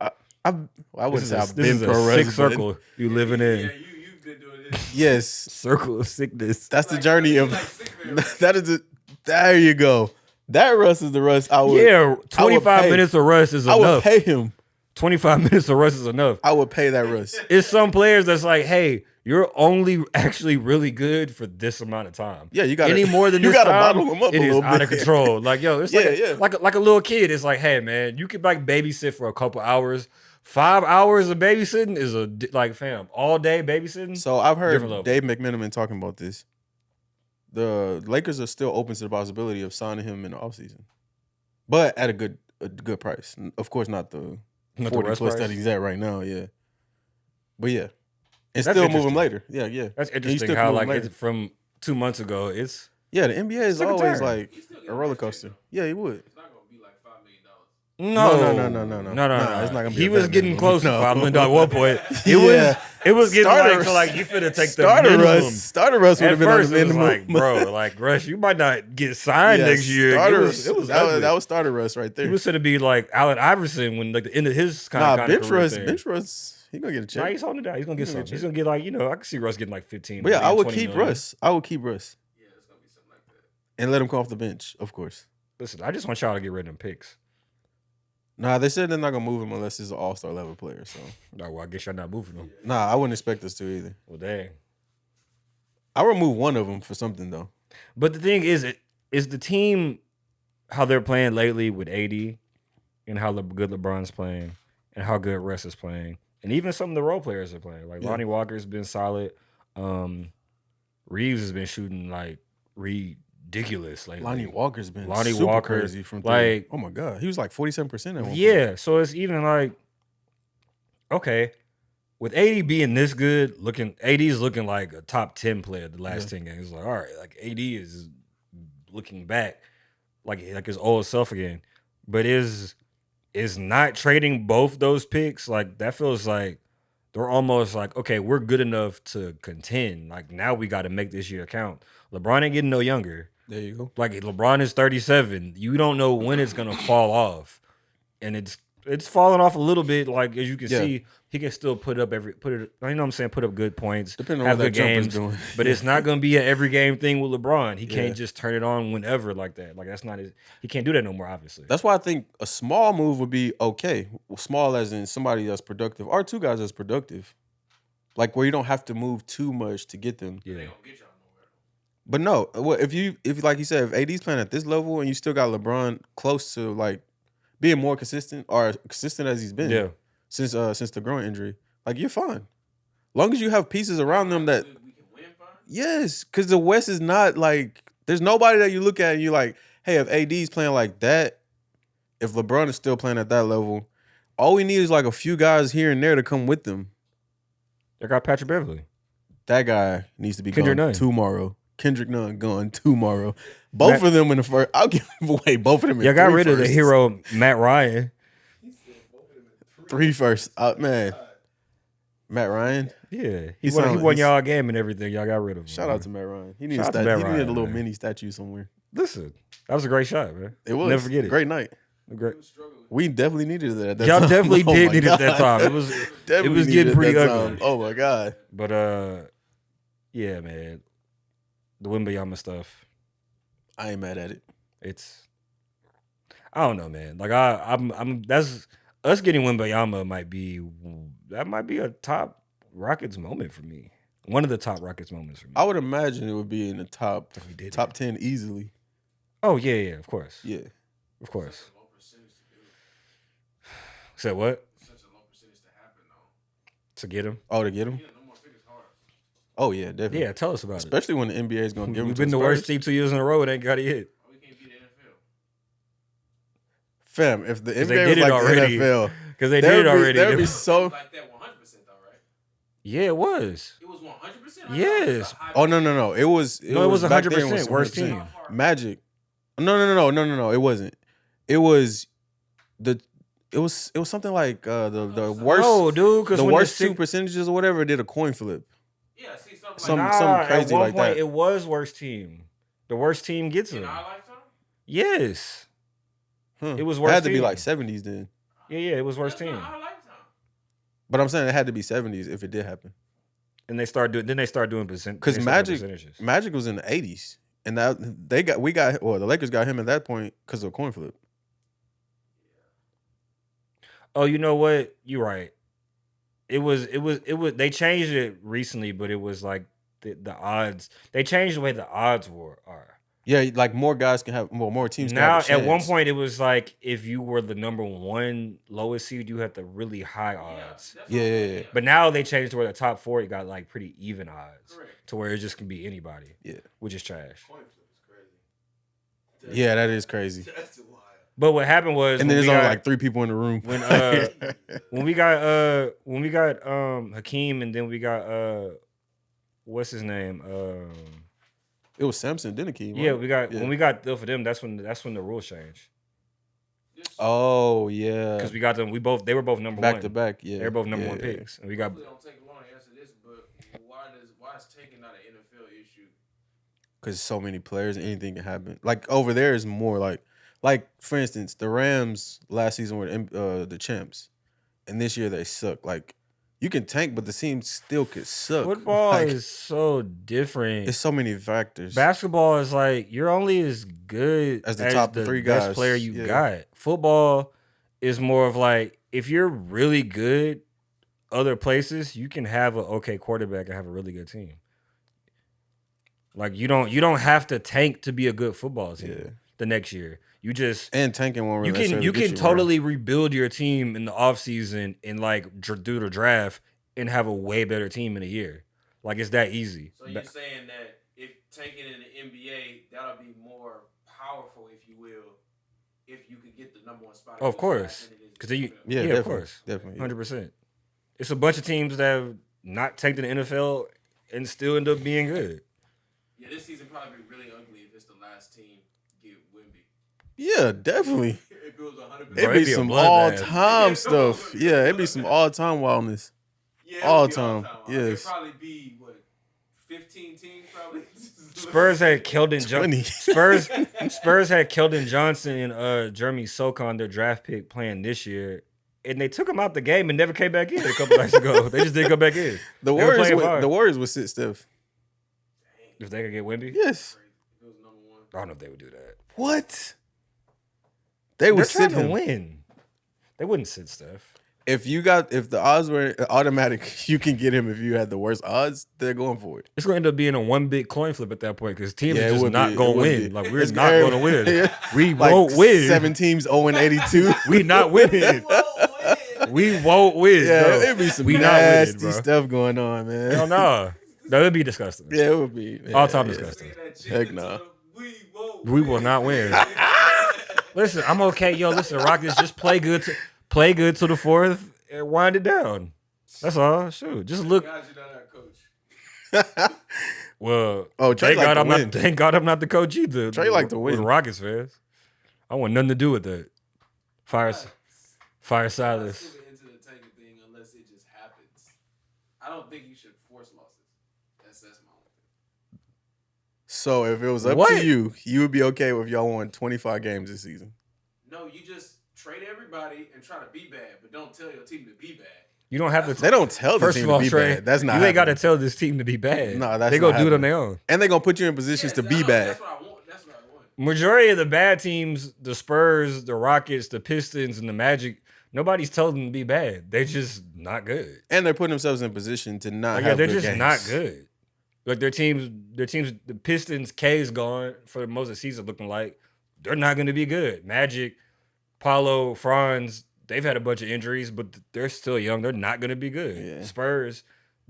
I wouldn't This say is I've a, been this is pro a Russ. sick but circle you living Yeah, in. you've been doing this. Yes, Circle of sickness. that's the Like- journey of. like sick man. That is it. There you go. That Russ is the Russ I would. Yeah, I 25 would pay. minutes of Russ is I would enough. pay him. 25 minutes of Russ is enough. I would pay that Russ. It's some players that's like, hey, you're only actually really good for this amount of time. Yeah, you got Any more than you this gotta time, bottle him up it a is little out bit. of control. Like, yo, it's Yeah, like a little kid. It's like, hey, man, you could like babysit for a couple hours. 5 hours of babysitting is like, fam, all day babysitting. So I've heard Different level. Dave McMenamin talking about this. The Lakers are still open to the possibility of signing him in the offseason. But at a good price. Of course, not the Not the 40 Russ plus price? that he's at right now, yeah. But yeah. And That's still move him interesting. later. Yeah. That's You interesting still how move like later. it's from 2 months ago. It's Yeah, the NBA is took a always turn. like He's still a getting roller that check, coaster. though. Yeah, he would. It's not gonna be like $5 million. no, No. Nah, It's not gonna be He a was vet getting minimum. close to No. $5 million at one point. It Yeah. was It was getting Starter- like you finna take the Starter minimum. Russ would At have been on first, the it was minimum. like, bro, like Russ, you might not get signed Yeah, next year. Starter, It was ugly. that was starter Russ right there. He was gonna be like Allen Iverson when like the end of his kind of bench career Russ, thing. bench Russ, he gonna get a check. Nah, he's holding it down. He's gonna get He's gonna something. get He's gonna get like, you know, I can see Russ getting like 15. But yeah, I would 20 keep million. Russ. I would keep Russ Yeah, it's gonna be something like that. and let him come off the bench, of course. Listen, I just want y'all to get rid of them picks. Nah, they said they're not gonna move him unless he's an all-star level player. So Nah, well, I guess y'all not moving them. nah, I wouldn't expect us to either. Well, dang. I would remove one of them for something though. But the thing is the team how they're playing lately with AD and how good LeBron's playing and how good Russ is playing. And even some of the role players are playing. Like Yeah. Lonnie Walker's been solid. Reeves has been shooting like ridiculous lately. Lonnie Walker's been Lonnie super Walker, crazy from three. like- oh my god, he was like 47% at one point. Yeah, so it's even like, okay, with AD being this good, AD's looking like a top 10 player the last 10 games. It's like, all right, like AD is looking back like his old self again. But is not trading both those picks, like that feels like they're almost like, okay, we're good enough to contend. Like now we got to make this year count. LeBron ain't getting no younger. There you go. Like LeBron is 37. You don't know when it's gonna fall off, and it's falling off a little bit. Like as you can Yeah. see, he can still put up. You know what I'm saying? Put up good points, Depending on have what that good jumper's games. doing. But it's not gonna be an every game thing with LeBron. He Yeah. can't just turn it on whenever like that. Like that's not his. He can't do that no more. Obviously. That's why I think a small move would be okay. Well, small as in somebody that's productive, or two guys that's productive, like where you don't have to move too much to get them. Yeah. They gonna get y'all nowhere. But no, if like you said, if AD's playing at this level and you still got LeBron close to like being more consistent or consistent as he's been Yeah. since the groin injury, like you're fine. Long as you have pieces around them that We can win fine. yes, because the West is not like there's nobody that you look at and you're like, hey, if AD's playing like that, if LeBron is still playing at that level, all we need is like a few guys here and there to come with them. They got Patrick Beverly. That guy needs to be Kendrick gone Nunn. tomorrow. Kendrick Nunn gone tomorrow. Both of them in the first. I'll give away both of them. In Y'all got three rid of the firsts. hero Matt Ryan. Three first. Man, Matt Ryan. Yeah, He he won sound- y'all he's- a game and everything. Y'all got rid of him. Shout out to Matt Ryan. He needed Shout out to he Matt needed Ryan, a little man. mini statue somewhere. Listen, that was a great shot, man. It was Never forget it. Great night. Great. We definitely needed it at that Y'all time. definitely Oh did my need it at that God. time. It was Definitely was needed getting it pretty that ugly. time. Oh my god. But yeah, man, the Wembanyama stuff. I ain't mad at it. It's I don't know, man. Like I'm that's us getting Wembanyama might be a top Rockets moment for me. One of the top Rockets moments for me. I would imagine it would be in the top If we did top 10 easily. Oh yeah, of course, Yeah. of course. Low percentage to do it. Said what? Such a low percentage to happen though. To get him? Oh, to get him? Yeah, no more pick is hard. Oh yeah, definitely. Yeah, tell us about Especially when the NBA is gonna it. give him We've to been the Spurs. worst team 2 years in a row and ain't got it yet. Oh, we can't beat the NFL. Fam, if the 'Cause NBA they was did it like already. the NFL, Because they did it already. There'd be so. Like that 100% though, right? Yeah, it was. It was 100%. Yes. Oh no. It was No, it was back then, 100% worst 100%. team. Magic. No. It wasn't. It was it was something like the worst No, dude, because the worst two percentages or whatever did a coin flip. Yeah, see something Some- like something crazy at one like point that. it was worst team. The worst team gets in him. our lifetime. Yes. Huh. It was It worst had to be team. like 70s then. Yeah, it was worst That's team. not our lifetime. But I'm saying it had to be 70s if it did happen. And they start doing percent Because they start doing Magic percentages. Magic was in the 80s. And that the Lakers got him at that point because of a coin flip. Oh, you know what? You're right. It was they changed it recently, but it was like the odds. They changed the way the odds are. Yeah, like more guys can have more teams. Now, can have a at one chance. point, it was like if you were the number one lowest seed, you had the really high odds. That's Yeah, what I'm yeah, saying. yeah. But now they changed to where the top four, you got like pretty even odds, Correct. to where it just can be anybody, Yeah, which is trash. Coin flip is crazy. yeah, that is crazy. That's wild. But what happened was, And then when there's we only got- like 3 people in the room. when we got Hakeem, and then we got what's his name? It was Samson, didn't it? Yeah, we got Yeah. when we got Bill for them. That's when the rules changed Oh yeah, because we got them. They were both number back one. to back. Yeah, They were both number yeah, one yeah. picks, and we got Hopefully it don't take long to answer why is tanking not an NFL issue? Because so many players, anything can happen. Like over there is more like for instance, the Rams last season were the champs, and this year they suck. Like you can tank, but the team still could suck. Football Like, is so different. it's so many factors. Basketball is like you're only as good As the top the three best guys, player you yeah. got. Football is more of like if you're really good other places, you can have an okay quarterback and have a really good team. Like you don't have to tank to be a good football team Yeah. the next year. You just And tanking won't you really can necessarily get you can where- totally rebuild your team in the offseason and like do the draft and have a way better team in a year. Like it's that easy. So you're saying that if tanking in the NBA, that'll be more powerful, if you will, if you could get the number one spot. Of course, because Yeah, of definitely, course, definitely. 100%. It's a bunch of teams that have not tanked in the NFL and still end up being good. Yeah, this season probably be really ugly if it's the last team get Wemby. Yeah, definitely. If it was 100%. Bro, It'd it'd be be a some bloodbath. all-time stuff. Yeah, it'd be some all-time wildness. Yeah, it all would be time, It'd yes. probably be, 15 teams probably? Spurs had Keldon 20. Johnson. Spurs had Keldon Johnson and Jeremy Socon, their draft pick, playing this year. And they took him out the game and never came back in a couple nights ago. They just didn't come back in. The They were playing Warriors, hard. the Warriors would sit Steph. If they could get Wemby, Yes. It was number one. I don't know if they would do that. What? They They're would trying sit to him. win. They wouldn't sit Steph. If the odds were automatic, you can get him if you had the worst odds. They're going for it. It's going to end up being a one big coin flip at that point because teams Yeah, are it just would not be. It going to would win. be. Like we're It's not very- going to win. Yeah. We Like won't win. 7 teams 0-82. We not winning. We won't win. Yeah, bro. it'd be some We not winning, nasty bro. stuff going on, man. Hell no. That would be disgusting. Yeah, it would be. Yeah, All time yeah. disgusting. Heck no. We will not win. Listen, I'm okay. Yo, listen, Rockets, just play good to the fourth and wind it down. That's all. Shoot. Just look. Guys, you're not our coach. Well, Oh, Trey thank like God to I'm win. not. Thank God I'm not the coach either. Trey like to With win. Rockets fans. I want nothing to do with that. Fire I'm not Silas. super into the tanking thing unless it just happens. I don't think you should force losses. That's my only thing. So if it was up What? to you, you would be okay if y'all won 25 games this season. No, you just trade everybody and try to be bad, but don't tell your team to be bad. You don't have to. They don't tell the First team of all, to be Trey, bad. That's not. you ain't got to happening. tell this team to be bad. No, that's they not gonna do it on happening. their own. And they're gonna put you in positions to be bad. That's what I want. That's what I want. Majority of the bad teams, the Spurs, the Rockets, the Pistons, and the Magic, nobody's telling them to be bad. They're just not good. And they're putting themselves in position to not Like, have they're good just games. not good. Like their teams, the Pistons, K's gone for most of the season looking like they're not going to be good. Magic, Paulo, Franz, they've had a bunch of injuries, but they're still young. They're not going to be good. Yeah. Spurs,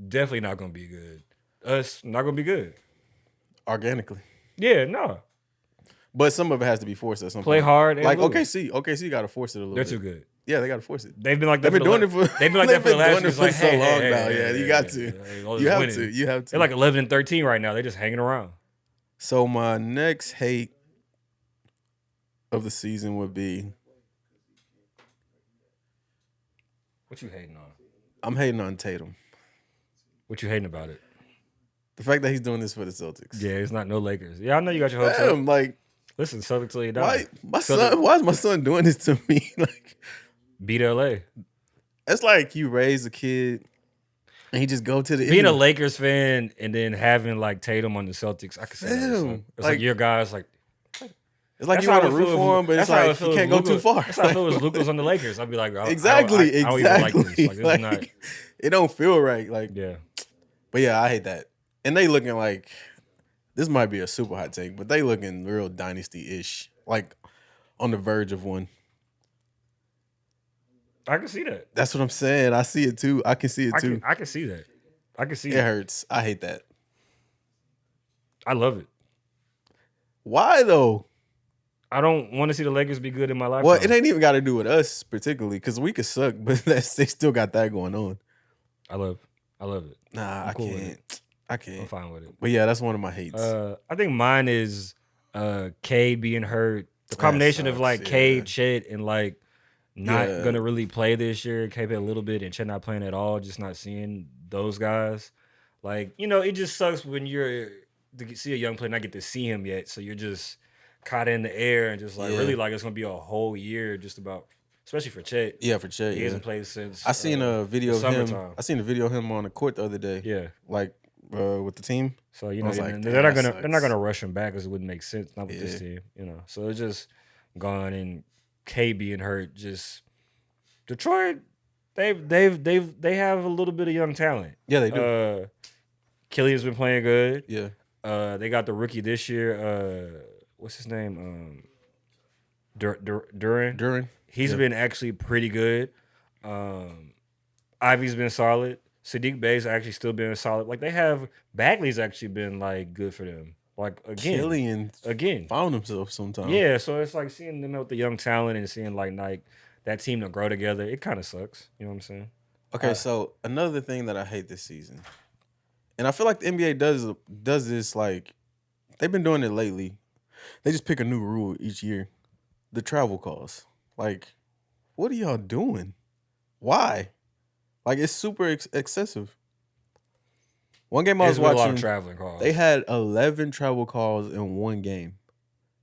definitely not going to be good. Us, not going to be good. Organically. Yeah, no. But some of it has to be forced at some Play point. hard and Like lose. OKC got to force it a little They're bit. too good. Yeah, they got to force it. They've been like that. They've been for the doing it for. They've been like that for the last. doing it It's for like, so hey, long hey, now. hey, Yeah, hey, you got hey, to. hey, all You this have winning. to. You have to. They're like 11 and 13 right now. They're just hanging around. So my next hate of the season would be What you hating on? I'm hating on Tatum. What you hating about it? The fact that he's doing this for the Celtics. Yeah, it's not no Lakers. Yeah, I know you got your hopes up. Damn, like Listen, Celtics till you die. why my So son? Why is my son doing this to me? Like Beat LA. it's like you raise a kid and he just go to the Being a end. Lakers fan and then having like Tatum on the Celtics, I could say that. Damn, son. It's like like- your guys like It's like that's you how want I to would root feel for if- him, but that's it's how I like feel you if can't go too Luka- far. That's how I feel if Luka's on the Lakers. I'd be like, Exactly, I don't even like exactly. this. Like, this Like, is not. it don't feel right. Like, Yeah. but yeah, I hate that. And they looking like this might be a super hot take, but they looking real dynasty-ish, like on the verge of one. I can see that. That's what I'm saying. I see it too. I can see it too. I can see that. I can see It it. hurts. I hate that. I love it. Why though? I don't want to see the Lakers be good in my lifetime. Well, it ain't even got to do with us particularly, because we could suck, but they still got that going on. I love it. Nah, I cool with can't. I I'm can't. fine with it. But yeah, that's one of my hates. I think mine is Cade being hurt. The combination of sucks, like yeah. Cade, Chet, and like not Yeah. gonna really play this year. Cade a little bit and Chet not playing at all. Just not seeing those guys. Like, it just sucks when you're to see a young player not get to see him yet, so you're just caught in the air and just like Yeah. really like it's gonna be a whole year just about, especially for Chet. Yeah, for Chet. He Yeah. hasn't played since I seen a video the of him. summertime. I seen a video of him on the court the other day. Yeah. Like with the team. So I was like, they're not "Damn, gonna that they're not sucks." gonna rush him back because it wouldn't make sense. Not with this Yeah. team. So it's just gone and K being hurt. Just Detroit, they have a little bit of young talent. Yeah, they do. Killian's been playing good. Yeah. They got the rookie this year. What's his name? Duran. During. He's Yeah. been actually pretty good. Ivy's been solid. Sadiq Bey's actually still been solid. Like they have Bagley's actually been like good for them. Like Killian again. found himself sometime. Yeah, so it's like seeing them with the young talent and seeing like that team to grow together. It kind of sucks. You know what I'm saying? Okay, so another thing that I hate this season, and I feel like the NBA does this, like they've been doing it lately. They just pick a new rule each year. The travel calls. Like, what are y'all doing? Why? Like, it's super excessive. One game I was There's been a lot watching, of traveling calls. they had 11 travel calls in one game.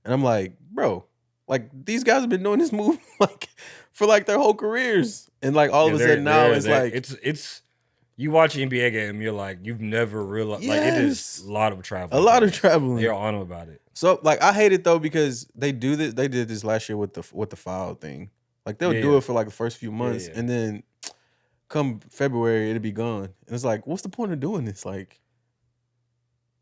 And I'm like, bro, like these guys have been doing this move like for like their whole careers. And like all of a sudden now it's like it's you watch an NBA game, you're like, you've never realized like it is Yes. a lot of travel. a lot of traveling. They're on them about it. So like I hate it though because they do this. They did this last year with the foul thing. Like they'll do Yeah. it for like the first few months, Yeah. and then come February it'll be gone. And it's like, what's the point of doing this? Like,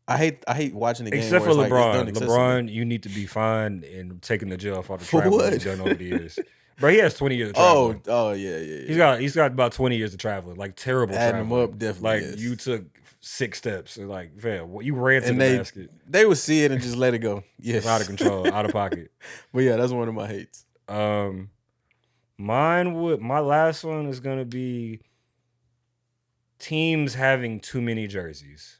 I hate watching the game. Except where for it's like, it's done LeBron. excessively. LeBron, you need to be fined and taken to jail for all the For travel what? he's done over the years. Bro, he has 20 years of traveling. Oh yeah. He's got about 20 years of traveling, like terrible Adding them traveling. up, definitely. Like yes. you took 6 steps and like, fam, you ran to And the basket. they would see it and just let it go. Yes, It's out of control, out of pocket. But yeah, that's one of my hates. My last one is gonna be teams having too many jerseys.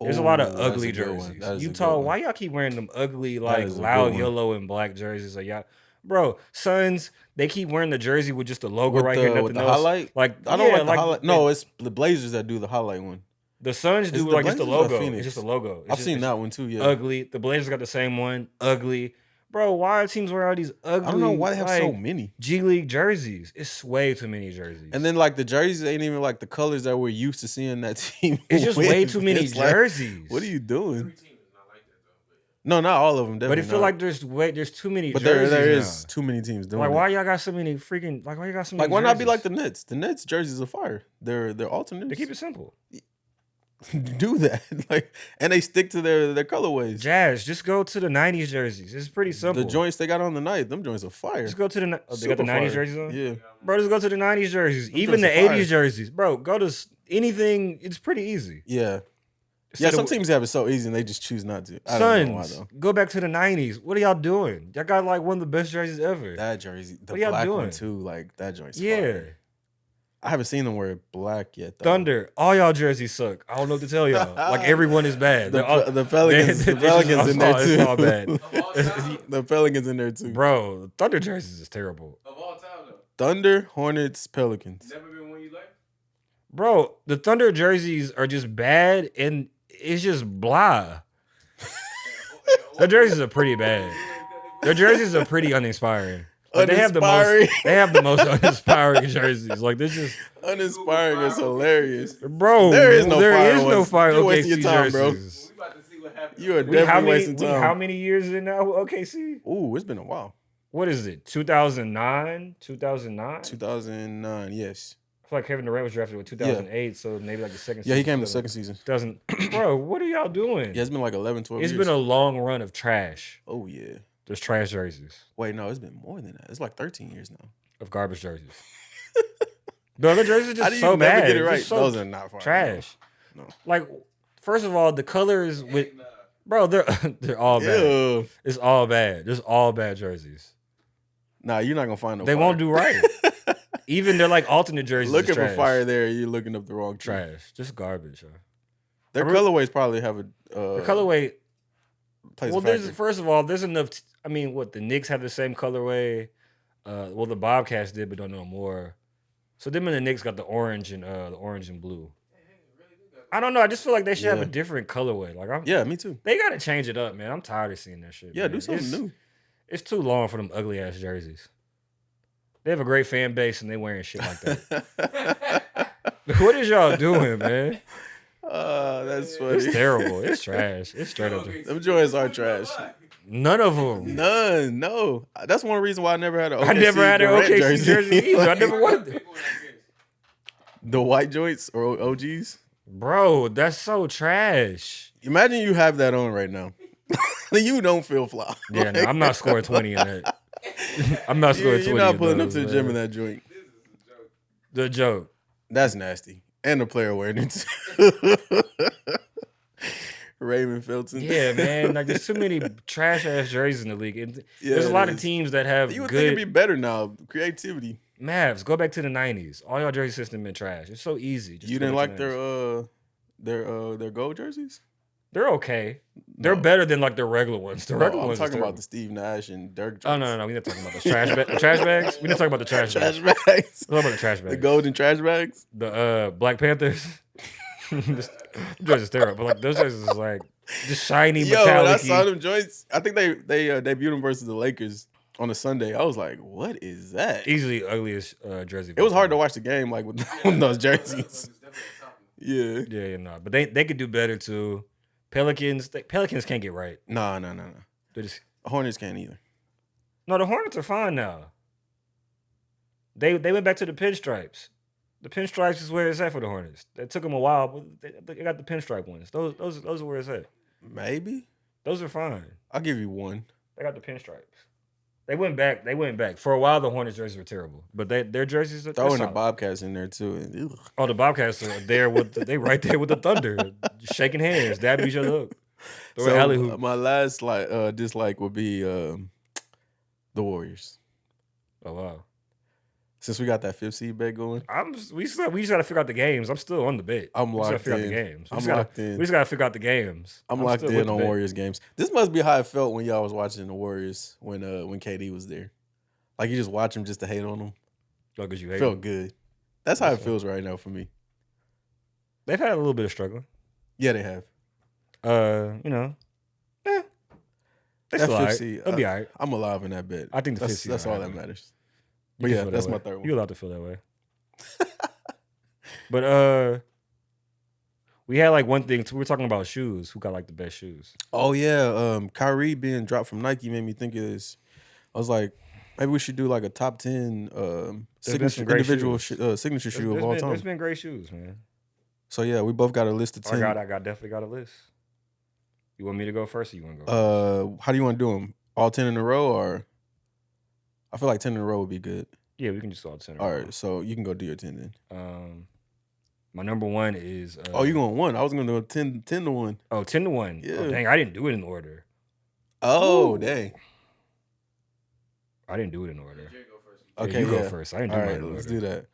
There's a lot of Ooh, that's ugly a good one. jerseys. That is a Utah, good one. why y'all keep wearing them ugly, like is a loud good one. yellow and black jerseys? Like y'all, bro, Suns, they keep wearing the jersey with just the logo With right the, here, nothing with the else. highlight? Like I don't yeah, like the highlight. No, it's the Blazers that do the highlight one. the Suns It's do the like just the Blazers or logo. Phoenix? It's just a logo. It's I've just- seen it's that one too. Yeah, ugly. The Blazers got the same one, ugly. Bro, why are teams wearing all these ugly? I don't know why they have so like, many. G League jerseys. It's way too many jerseys. And then like the jerseys ain't even like the colors that we're used to seeing that team. it's just with. way too many It's like, jerseys. Every what are you doing? team is not like that though. No, not all of them. But Definitely it feel not. like there's too many but jerseys there now. is too many teams doing Like it. why y'all got so many freaking like why you got so many Like why not be jerseys? like the Nets? The Nets jerseys are fire. They're alternates. They keep it simple. do that. Like and they stick to their colorways. Jazz, just go to the 90s jerseys. It's pretty simple. The joints they got on the night, them joints are fire. Just go to the they got the Super 90s fire. jerseys on? Yeah. Bro, just go to the 90s jerseys. Even the joints are 80s fire. jerseys. Bro, go to anything. It's pretty easy. Yeah. Yeah, Instead some of- teams have it so easy and they just choose not to. I don't know why Suns, though. go back to the 90s. What are y'all doing? Y'all got like one of the best jerseys ever. That jersey, the What y'all black one doing? too, like that joint's Yeah. fire. I haven't seen them wear black yet though. Thunder, all y'all jerseys suck. I don't know what to tell y'all. Like everyone is bad. The, They're all- the Pelicans, they- the Pelicans in there it's too. all bad. Of all time, The Pelicans in there too. Bro, the Thunder jerseys is terrible. of all time though. Thunder, Hornets, Pelicans. Never been one you like. Bro, the Thunder jerseys are just bad and it's just blah. Their jerseys are pretty bad. Their jerseys are pretty uninspiring. Like, they have the Uninspiring. most. They have the most uninspiring jerseys. Like this just, Uninspiring is hilarious. bro. There is no fire is no ones. fire. You're wasting OKC your time, bro. jerseys. We about to see what happens. You are We how definitely many? wasting time. How many years in now? OKC. Ooh, it's been a while. What is it? 2009. 2009. 2009, yes. I feel like Kevin Durant was drafted with 2008, so maybe like the second. Yeah, he season, came the second season. Doesn't, bro. What are y'all doing? Yeah, it's been like 11, 12 It's years. been a long run of trash. Oh, yeah. There's trash jerseys Wait, no, it's been more than that. It's like 13 years now. of garbage jerseys. The other jerseys are How just do you so never bad. get it It's right? just so Those are not fire. trash. No. Like, first of all, the colors with Nah. bro, they're all bad. Ew. It's all bad. There's all bad jerseys. Nah, you're not going to find no They fire. won't do right. Even they're like alternate jerseys. is Looking for trash. fire there, you're looking up the wrong tree. Trash. Just garbage. Yo. Their I re- colorways probably have a The colorway. plays Well, a factor. first of all, there's enough. I mean, what the Knicks have the same colorway. Well, the Bobcats did, but don't know more. So them and the Knicks got the orange and blue. I don't know. I just feel like they should have Yeah. a different colorway. Like, Yeah, me too. they gotta change it up, man. I'm tired of seeing that shit. Yeah, man. do something new. It's too long for them ugly ass jerseys. They have a great fan base and they wearing shit like that. What is y'all doing, man? That's funny. It's terrible. It's trash. It's straight up. Them joints are trash. None of them. None, no. That's one reason why I never had an OKC I never had an Durant OKC jersey either. I never wanted it. The white joints or OGs. Bro, that's so trash. Imagine you have that on right now. You don't feel fly. Yeah, no, I'm not scoring 20 in that. I'm not scoring 20. You're not in pulling up those, to the man. gym in that joint. The joke. That's nasty. And the player wearing it too. Raymond Felton. Yeah, man. Like, there's too many trash ass jerseys in the league. And there's a it lot of is. teams that have You would think good it'd be better now. Creativity. Mavs. Go back to the 90s. All y'all jersey system been trash. It's so easy. Just You go didn't back like to the 90s. their gold jerseys? They're okay. They're No. better than like the regular ones. The No, regular I'm ones. talking is about the Steve Nash and Dirk joints. Oh no, we're not talking about the trash bags. We're not talking about the trash bags. Trash bags. We're talking about the trash bags. The golden trash bags. The Black Panthers. Those jerseys terrible. But like those jerseys is like just shiny, Yo, when I metallic. saw them joints, I think they debuted them versus the Lakers on a Sunday. I was like, what is that? Easily ugliest jersey. It was hard to watch the game like with those jerseys. Yeah. Yeah, no. But they could do better too. Pelicans can't get right. No. They just Hornets can't either. No, the Hornets are fine now. They went back to the pinstripes. The pinstripes is where it's at for the Hornets. It took them a while, but they got the pinstripe ones. Those are where it's at. Maybe. Those are fine. I'll give you one. They got the pinstripes. They went back. For a while, the Hornets jerseys were terrible, but their jerseys are Throw in the solid. Bobcats in there too. And, ugh. Oh, the Bobcats are there they right there with the Thunder, just shaking hands, dabbing each other up. Throw an alley hoop. My last dislike would be the Warriors. Oh wow. Since we got that 5th seed bet going, We just gotta figure out the games. I'm still on the bet. I'm We just gotta locked figure out in. the games. I'm locked in. We just gotta figure out the games. I'm locked still in with the on bet. Warriors games. This must be how it felt when y'all was watching the Warriors when KD was there. Like you just watch him just to hate on him. Oh, because you hate Felt them. good. That's how it That's feels right now for me. They've had a little bit of struggling. Yeah, they have. You know, they That still all 5th right. seed, They'll be all right. I'm alive in that bet. I think the 5th seed that's all all right, that man. matters. You But can yeah, feel that's that my way. third one. You're allowed to feel that way. But we had like one thing. We were talking about shoes. Who got like the best shoes? Oh yeah, Kyrie being dropped from Nike made me think of this. I was like, maybe we should do like a top 10 been signature some great individual shoes. signature shoe of all time. There's been great shoes, man. So yeah, we both got a list of 10. I definitely got a list. You want me to go first, or you want to go? First? How do you want to do them? All 10 in a row, or I feel like 10 in a row would be good. Yeah, we can just all 10. All right, so you can go do your 10 then. My number one is. Oh, you going 1? I was going to go 10 to 1. Oh, 10 to 1. Yeah. Oh, dang, I didn't do it in order. Oh, Ooh. dang. I didn't do it in order. Yeah, Okay, you go yeah. first. I didn't All do right, mine in let's order. do that.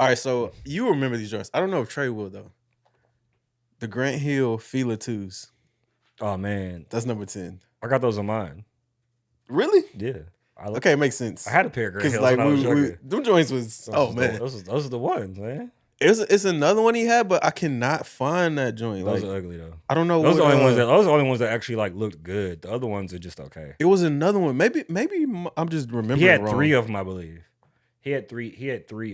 All right, so you remember these joints. I don't know if Trey will, though. The Grant Hill Fila 2s. Oh man, That's number 10. I got those on mine. Really? Yeah. Okay, it makes sense. I had a pair of Grant Because Hills like when I was we younger. them joints was man. Those are the ones, man. It's another one he had, but I cannot find that joint. Those Like are ugly though. I don't know. Those are what, the only ones that those are the only ones that actually like looked good. The other ones are just okay. It was another one. Maybe I'm just remembering. He had wrong. 3 of them, I believe. He had three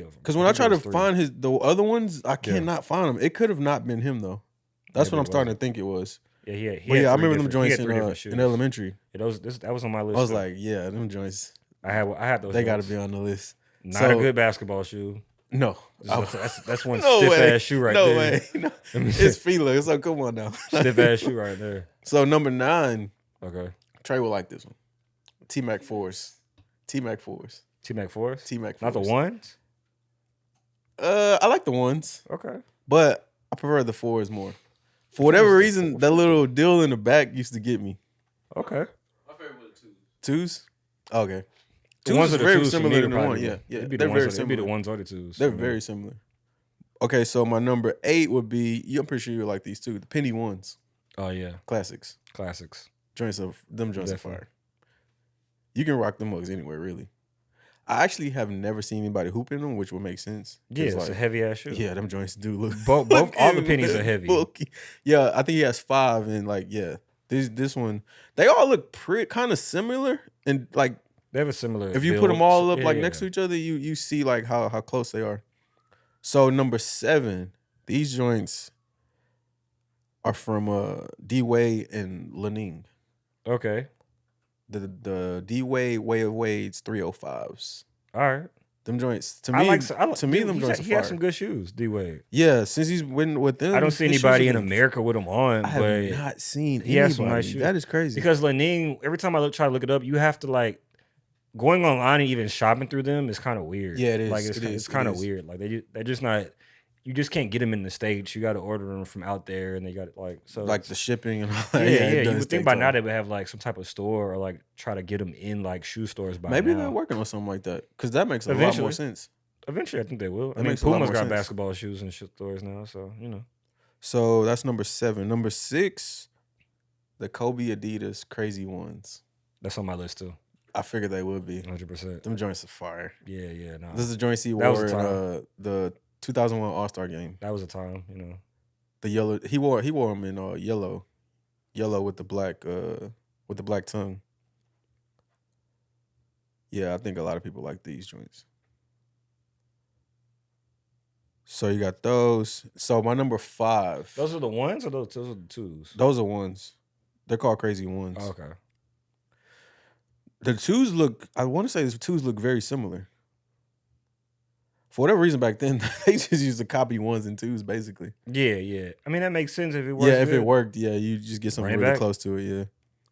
of them. Because when I try to think it was 3. find the other ones, I cannot find them. It could have not been him though. That's Maybe what I'm it starting wasn't. to think it was. Yeah, he had But yeah, I three remember them different- he joints had 3 different shoes. in elementary. Yeah, that was on my list. I was too. like, yeah, them joints. I had those. They got to joints. be on the list. Not So- a good basketball shoe. No, That's one no stiff way. ass shoe right no there. way. No. Let me It's see. Fila. So come on now. Stiff ass shoe right there. So number 9, Okay. Trey will like this one. T-Mac 4s. T-Mac 4s. T-Mac 4s? T-Mac 4s. Not the ones? I like the ones, Okay. but I prefer the 4s more. For whatever reason, that little deal in the back used to get me. Okay. My favorite was the 2s. 2s? Okay. The 2s ones is are the very 2s for similar me to to the probably 1. be- Yeah, yeah. it'd be They're the ones very or the- it'd be the similar. ones or the 2s. They're for me. very similar. Okay, so my number 8 would be, I'm pretty sure you like these too, the Penny 1s. Oh yeah. Classics. Classics. Joints are Definitely. fire. You can rock them mugs anywhere, really. I actually have never seen anybody hoop in them, which would make sense. Yeah, 'Cause, it's a like, heavy ass shoe. yeah, them joints do look Both all the looking pennies are heavy. bulky. Yeah, I think he has 5, and like, yeah, this one, they all look pretty kind of similar, and like They have a similar. if you put build. them all up Yeah, like yeah. next to each other, you see like how close they are. So number 7, these joints are from D Wade and Lening. Okay. The D Wade Way of Wade's 305s. All right. Them joints to I me, like. them joints are He has fire. some good shoes. D Wade. Yeah, since he's been with them, I don't see his shoes anybody have in been- America with them on, I have but not seen he has some nice anybody. shoes. That is crazy. because Lening, every time I try to look it up, you have to like going online and even shopping through them is kind of weird. Yeah, it is. Like It is. it's kind It of is. weird. Like they're just not. You just can't get them in the States. You got to order them from out there, and they got like so. like the shipping and all yeah, that. yeah. It You does would think take by time. now they would have like some type of store or like try to get them in like shoe stores by Maybe now. they're working on something like that because that makes a lot Eventually. more sense. Eventually, I think they will. That I mean, makes a lot Puma's more got sense. basketball shoes in shit stores now, so you know. So that's number 7. Number 6, the Kobe Adidas Crazy Ones. That's on my list too. I figured they would be. 100%. Them joints are fire. Yeah, yeah. No, This is the joints he That was wore a in time. the 2001 All-Star game. that was a time, you know. The yellow he wore them in yellow with the black tongue. Yeah, I think a lot of people like these joints. So you got those. So my number 5. Those are the ones, or those are the twos. Those are ones. They're called Crazy Ones. Oh, okay. The twos look. I want to say the twos look very similar. For whatever reason, back then they just used to copy ones and twos, basically. Yeah, yeah. I mean, that makes sense if it works. Yeah, if good. it worked, yeah, you just get something Run it really back. close to it. Yeah.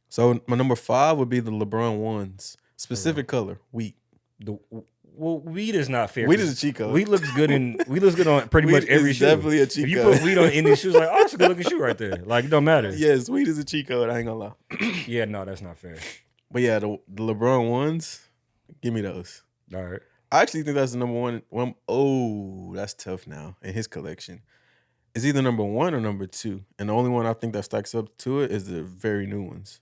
So my number 5 would be the LeBron ones. Specific color, wheat. Well, weed is not fair. Wheat 'cause is a cheat code. Wheat looks good on pretty Wheat much every is shoe. definitely a cheat If you code. put weed on any shoes, like, oh, that's a good looking shoe right there. Like, it don't matter. Yes, wheat is a cheat code. I ain't gonna lie. Yeah, no, that's not fair. But yeah, the LeBron ones, give me those. All right. I actually think that's the number one. Oh, that's tough now in his collection. It's either number 1 or number 2. And the only one I think that stacks up to it is the very new ones.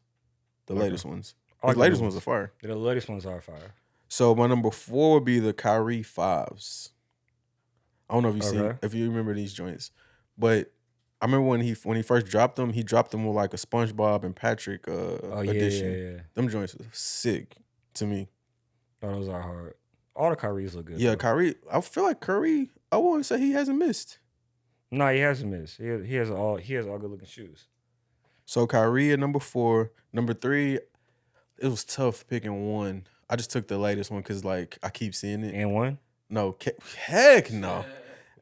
The Okay. latest ones. I like The the latest new ones are fire. The latest ones are fire. So my number 4 would be the Kyrie 5s. I don't know if Okay. if you remember these joints. But I remember when he first dropped them, he dropped them with like a SpongeBob and Patrick Oh, yeah, edition. yeah. Them joints are sick to me. Oh, those are hard. All the Kyries look good. Yeah, though. Kyrie. I feel like Curry, I wouldn't say he hasn't missed. No, he hasn't missed. He has all good looking shoes. So Kyrie at number 4. Number 3, it was tough picking one. I just took the latest one because like I keep seeing it. And one. No, heck no.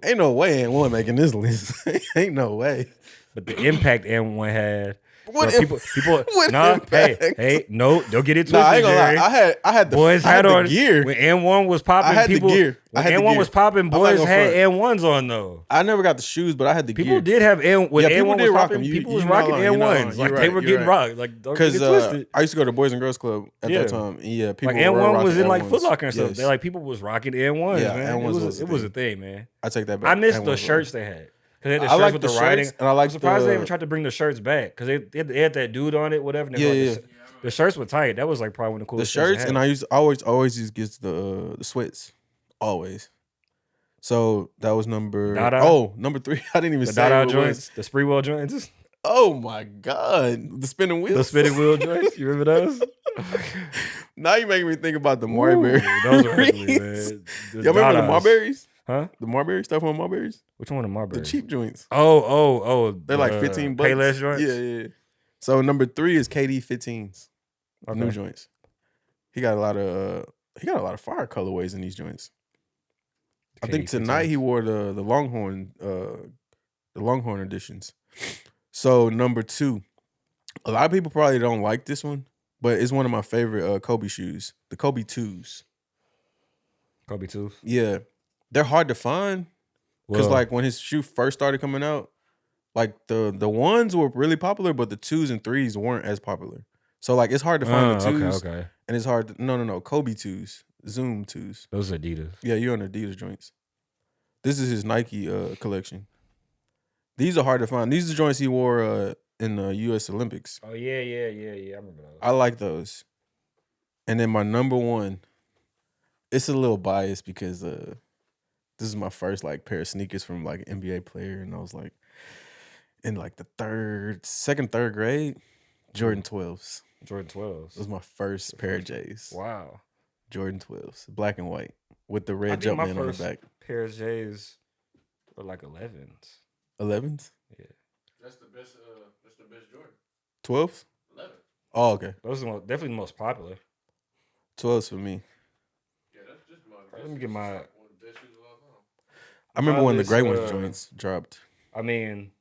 Ain't no way and one making this list. Ain't no way. But the impact and1 had. What bro, im- people what nah, impact? hey, no, don't get it Nah, I twisted, ain't gonna Jerry. lie. I had the Boys I had had the on gear. when N1 was popping. I had the people, gear. I When had the N1 gear. was popping, I'm not boys gonna had front. N1s on though. I never got the shoes, but I had the People gear. did have when Yeah, people N1 did was rock popping. them. People You was not rocking lying. You're not N1s. lying. Like You're they right. were You're getting right. rocked. Like don't get Because it twisted. I used to go to Boys and Girls Club at Yeah. that time. And yeah, people Like were N1 rocking was in like N1s. Foot Locker and stuff. Yes. They like people was rocking N1s, Yeah, man. N1s It was a thing, man. I take that back. I missed N1s the were- shirts they had. Because they had the I shirts like with the the shirts, writing. and I like I'm surprised they the- even tried to bring the shirts back. Because they had that dude on it, whatever. And they Yeah, were yeah. like, the shirts were tight. That was like probably one of the The coolest shirts, they and had. I used always just get the sweats. Always. So that was number Dada? number 3. I didn't even The say Dada what it was. joints, the Spreewell joints, Oh my god, the spinning wheels. the spinning wheel joints. You remember those? Now you making me think about the Marbury. Ooh, those are ugly, man. The Y'all remember the Dadas. Marburys? Huh? The Marbury stuff on Marburys? Which one of Marbury? The cheap joints. Oh. They're like 15 bucks. Payless joints? Yeah. So number 3 is KD 15s. The new Okay. joints. He got a lot of fire colorways in these joints. I think KD tonight 15s. he wore the Longhorn editions. So number 2, a lot of people probably don't like this one, but it's one of my favorite Kobe shoes. The Kobe 2s. Kobe 2. Yeah, they're hard to find because Well, like when his shoe first started coming out, like the ones were really popular, but the 2s and 3s weren't as popular. So like it's hard to find the 2s, okay. and it's hard. No, Kobe 2s, Zoom 2s. Those are Adidas. Yeah, you're on Adidas joints. This is his Nike collection. These are hard to find. These are joints he wore in the U.S. Olympics. Oh yeah. I remember those. I like those. And then my number 1, it's a little biased because this is my first like pair of sneakers from like an NBA player, and I was like in like the third grade. Jordan 12s. Jordan 12s. It was my first pair of J's. Wow. Jordan 12s, black and white with the I red think my Jumpman on the first back. pair of J's were like 11s. 11s, Yeah. That's the best Jordan. 12s. 11. Oh, okay. Those are definitely the most popular. 12s for me. Yeah, that's just my. Let me get my. One of the best shoes of all time. I remember when the this, gray ones joints dropped. I mean,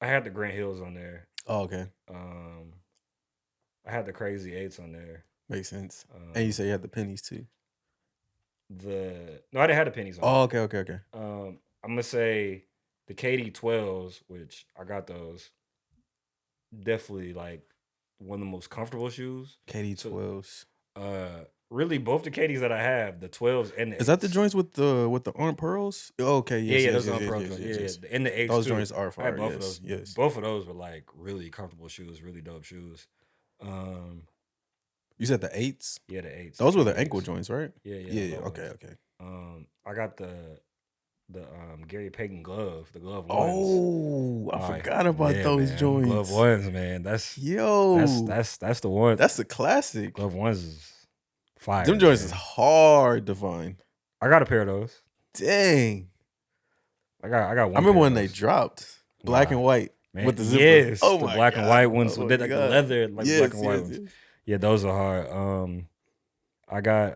I had the Grant Hills on there. Oh, okay. I had the Crazy 8s on there. Makes sense. And you say you had the pennies too. No, I didn't have the pennies on. Oh, there. okay. I'm gonna say the KD 12s, which I got those. Definitely like one of the most comfortable shoes. KD 12s. Really, both the KDs that I have, the 12s and the 8s. Is that the joints with the arm pearls? Oh, okay, yes, those arm pearls. Yes. And the 8s those too. joints are I fire. had both of those. Yes. Both of those were like really comfortable shoes, really dope shoes. You said the 8s? Yeah, the 8s. Those were the ankle joints, right? Yeah. Okay. I got the Gary Payton glove, the glove ones. Oh, I forgot about those man. joints. Glove ones, man. That's the one. That's a classic. Glove ones is fire. Them joints man. is hard to find. I got a pair of those. Dang. I got one. I remember when they dropped black and white with the zipper. Yes, oh the my black God. and white ones with like the God. leather, like black and white ones. Yes. Yeah, those are hard. I got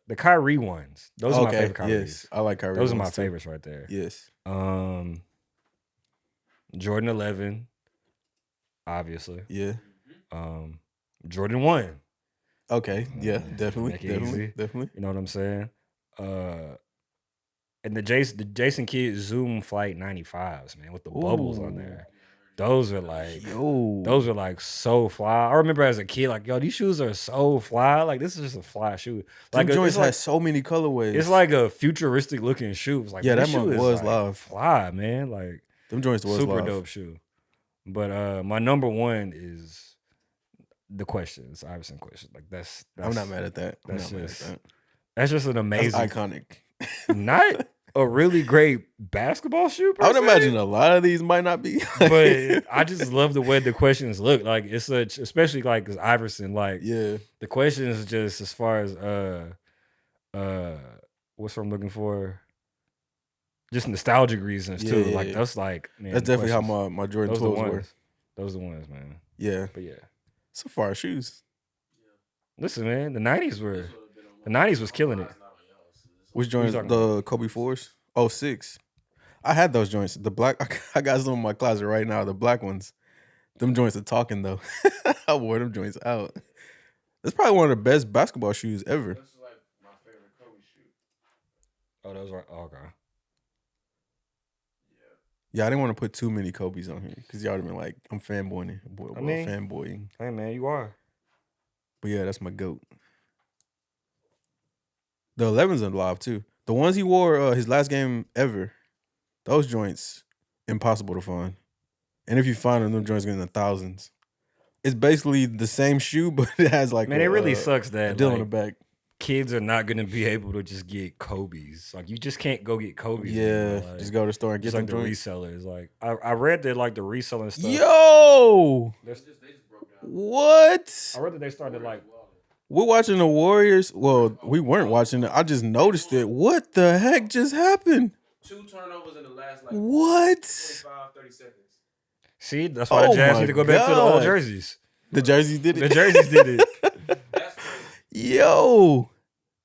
the Kyrie ones. Those are my favorite Kyries. Yes, I like Kyrie. Those are my too. favorites right there. Yes. Jordan 11, obviously. Yeah. Jordan 1. Okay. Yeah. Definitely. Make it easy. Definitely. You know what I'm saying? And the Jason Kidd Zoom Flight 95s, man, with the bubbles on there. Those are like so fly. I remember as a kid, like, yo, these shoes are so fly. Like, this is just a fly shoe. Like, Them joints had so many colorways. It's like a futuristic looking shoe. It's like, yeah, that shoe one is was like live. Fly, man. Like, them joints was super live. dope shoe. But my number one is the questions, Iverson question. Like, that's I'm not mad at that. That's just an amazing, that's iconic. Not a really great basketball shoe. I would imagine a lot of these might not be, but I just love the way the questions look. Like, it's such, especially like because Iverson, like, yeah, the questions just as far as what's what I'm looking for. Just nostalgic reasons too. Like that's like, man, that's definitely how my Jordan 12s were. Those are the ones, man. Yeah, but yeah, so far shoes. Listen, man, the '90s was killing it. Which joints? The Kobe 4s? 06. I had those joints. The black. I got some in my closet right now. The black ones. Them joints are talking though. I wore them joints out. That's probably one of the best basketball shoes ever. This is like my favorite Kobe shoe. Oh, those are okay. Yeah, I didn't want to put too many Kobe's on here because y'all would have been like, I'm fanboying. Fanboying. Hey, man, you are. But yeah, that's my GOAT. The 11s are live too. The ones he wore his last game ever, those joints, impossible to find. And if you find them joints get in the thousands. It's basically the same shoe, but it has like it really sucks that a deal on the back. Kids are not gonna be able to just get Kobe's. Like, you just can't go get Kobe's. Yeah, like, just go to the store and get them like joints. the resellers. Like, I read that like the reselling stuff. Yo, they just broke down. What? I read that they started like. We're watching the Warriors. Well, we weren't watching it. I just noticed it. What the heck just happened? 2 turnovers in the last like what? 25, 30 seconds. See, that's why the Jazz need to go back to the old jerseys. The jerseys did it. The jerseys did it. That's crazy. Yo,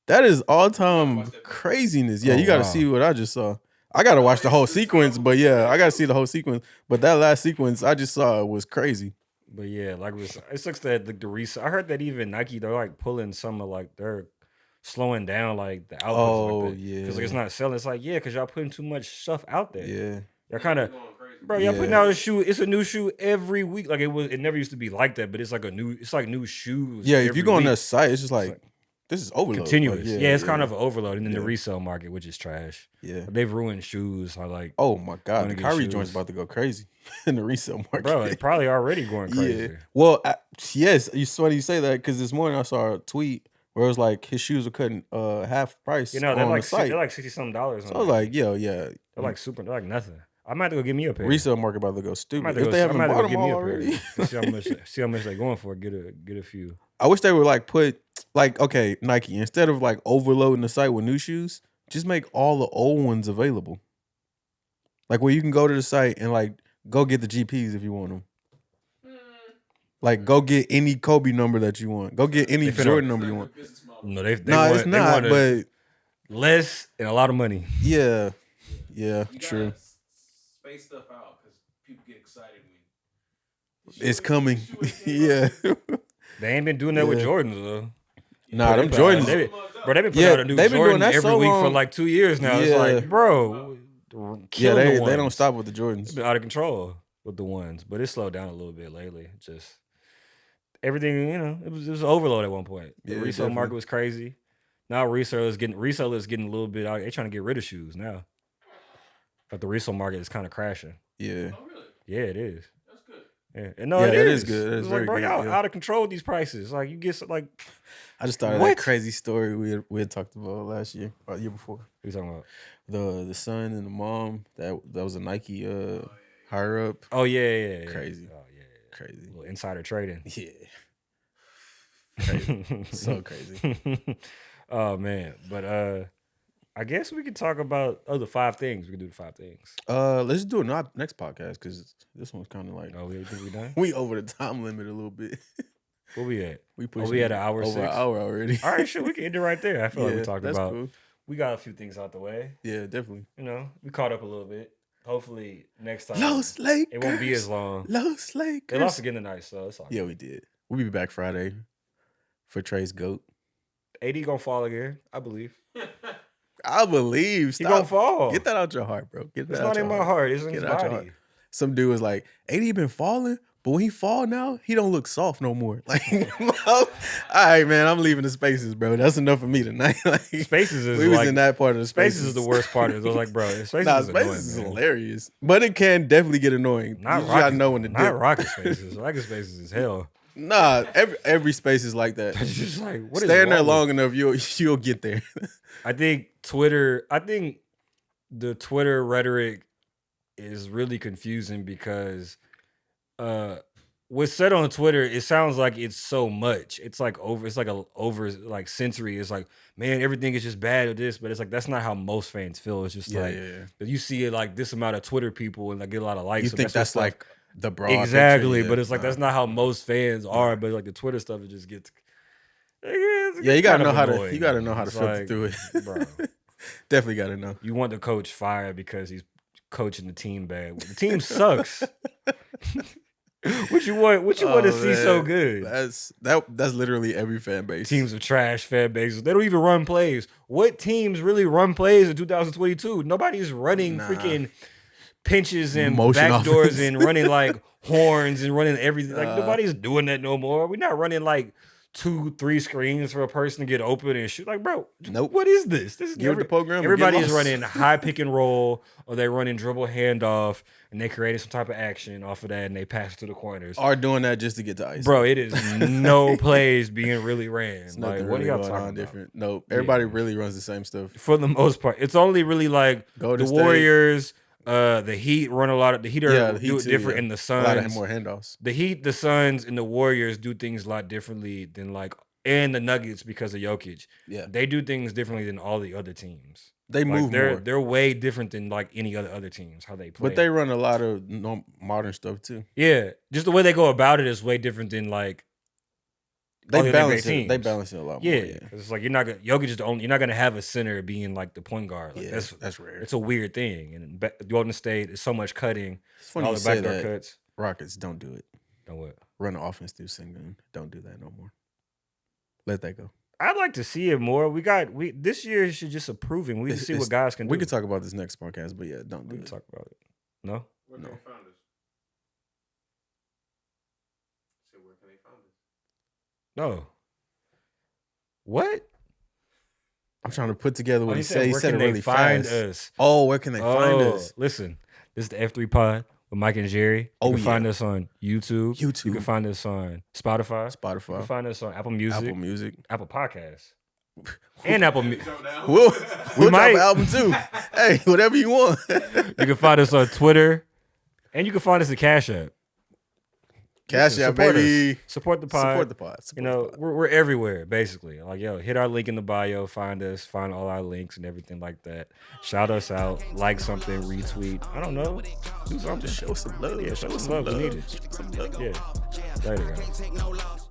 that is all-time craziness. Yeah, you got to see what I just saw. I got to watch the whole sequence, but yeah, I got to see the whole sequence. But that last sequence I just saw was crazy. But yeah, like it sucks that the resale. I heard that even Nike, they're like pulling some of like they're slowing down like the output. Oh like yeah, because like, it's not selling. It's like because y'all putting too much stuff out there. Yeah, y'all kind of, bro. Y'all putting out a shoe. It's a new shoe every week. Like it never used to be like that. But it's like new shoes. Yeah, if you go on that site, it's just like this is overload. Continuous. Like, it's kind of an overload. And then the resale market, which is trash. Yeah, they've ruined shoes. I like. Oh my God, the Kyrie joint's about to go crazy in the resale market. Bro, it's probably already going crazy. Yeah. Well, yes, it's funny you say that because this morning I saw a tweet where it was like his shoes were cutting half price You know, on the site. they're like $60-something So on I was Nike. like, yo, yeah, They're like super. They're like nothing. I might have to go get me a pair. resale market about to go I might stupid have to if they I haven't might have bought to go them get me all a pair. already. see how much they're going for. Get a few. I wish they would like put like, okay, Nike, instead of like overloading the site with new shoes, just make all the old ones available. Like where you can go to the site and like go get the GPs if you want them. Like go get any Kobe number that you want. Go get any Jordan number you want. No, they No, want, it's not. But less and a lot of money. yeah, You true. gotta space stuff out because people get excited when It's coming. Yeah. They ain't been doing that with Yeah. Jordans though. Nah, them They Jordans. been putting Yeah, out a new they've been doing Jordan that every so week for long. like 2 years now. It's Yeah. like, bro, Yeah, killing the they don't ones. stop with the It's Jordans. been out of control with the ones, but it slowed down a little bit lately. Just everything, it was overload at one point. The Yeah, resale definitely. market was crazy. Now resellers getting a little bit out. They're trying to get rid of shoes now. But the resale market is kind of crashing. Yeah. Oh, really? Yeah, it is. That's good. Yeah, and no, Yeah, it that is. is good. That It's is like, very bro, good, y'all yeah. out of control with these prices. Like you get like, I just thought of What? that crazy story we had talked about last year or year before. what are you talking about? The son and the mom that was a Nike higher up. Oh yeah. Crazy. Oh yeah. Crazy. A little insider trading. Yeah. Crazy. So crazy. Oh man, but I guess we could talk about the 5 things. We can do the 5 things. Let's do it next podcast because this one's kind of like Oh, we think we done? we over the time limit a little bit. Where we at? We we at an hour over 6? an hour already. All right, sure. We can end it right there. I feel like we talked that's about. cool. We got a few things out the way. Yeah, definitely. We caught up a little bit. Hopefully next time Los Lakers. it won't be as long. Los They Lakers. lost again tonight, so it's all good. Yeah, we did. We'll be back Friday for Trey's GOAT. AD gonna fall again, I believe. I believe. He gonna fall. Get that out your heart, bro. Get that It's out not your in my heart. It's in Get his it out your body. heart. Some dude was like, AD been falling, but when he fall now, he don't look soft no more. Like, all right, man, I'm leaving the spaces, bro. That's enough for me tonight. Like, Spaces is we was like, in that part of the spaces. Spaces is the worst part of it. I was like, bro, Spaces Nah, is annoying, spaces is man. hilarious, but it can definitely get annoying. Not You gotta rocket, know when to not dip. rocket Spaces. Rocket Spaces is hell. Nah, every space is like that. It's just like, what is Staying there wrong long enough, you'll get there. I think the Twitter rhetoric is really confusing because what's said on Twitter, it sounds like it's so much. It's like over sensory. It's like, man, everything is just bad at this, but it's like that's not how most fans feel. It's just Yeah. you see it like this amount of Twitter people and like get a lot of likes. You so think what that's stuff- like the broad exactly, picture? but it's like that's not how most fans are. But like the Twitter stuff, it just gets. Yeah, you gotta know how to It's filter like, through it. bro. Definitely gotta know. You want the coach fired because he's coaching the team bad. The team sucks. What you want to see so good? That's literally every fan base. Teams of trash fan bases. They don't even run plays. What teams really run plays in 2022? Nobody's running freaking pinches and Motion backdoors offense. and running like horns and running everything. Like nobody's doing that no more. We're not running like 2-3 screens for a person to get open and shoot. Like, bro, Nope. what is this? This is Give it the program and Everybody get is lost. running high pick and roll, or they're running dribble handoff, and they creating some type of action off of that, and they pass it to the corners. Are doing that just to get to ice. Bro, it is no plays being really ran. It's Like, nothing what are really y'all going talking on about? different. Nope. Everybody really runs the same stuff. For the most part, it's only really like Golden the State. Warriors, the Heat run a lot of the Heat Yeah, the do Heat it too, different, yeah. and the A Suns. lot of more handoffs. The Heat, the Suns, and the Warriors do things a lot differently than and the Nuggets because of Jokic. Yeah. They do things differently than all the other teams. They Like, move more. They're way different than like any other teams how they play. But they run a lot of modern stuff too. yeah, just the way they go about it is way different than like all the They other balance great it. They teams. balance it a lot Yeah, more. Yeah. 'cause it's like Jokic is the only. You're not gonna have a center being like the point guard. Like, Yeah, that's rare. it's a weird thing. And Golden State is so much cutting. It's funny all you the say backdoor that. cuts. Rockets don't do it. Don't what? Run the offense through Sengun. Don't do that no more. Let that go. I'd like to see it more. We this year should just approving. We need to see what guys can do. We could talk about this next podcast, but yeah, don't do We can it. talk about it. No. Where can No. they find us? Say, where can they find us? No. What? I'm trying to put together what he said. He where said can it they really find fast. us? Oh, where can they find us? Listen, this is the F3 Pod. with Mike and Jerry. Oh, You can yeah. find us on YouTube. You YouTube. can find us on Spotify. You can Spotify, find us on Apple Music, Apple Music. Apple Podcasts, and Apple Music. We'll drop might. an album too. Hey, whatever you want. You can find us on Twitter, and you can find us at Cash App. Cash Listen, App, support baby. us. Support the pod. Support the pod. You Support know, the pod. we're everywhere, basically. Like, yo, hit our link in the bio, find us, find all our links and everything like that. Shout us out, like something, retweet. I don't know. Do something. Show some love. Yeah, show some love. We need it. Show some love. Yeah. Later, guys.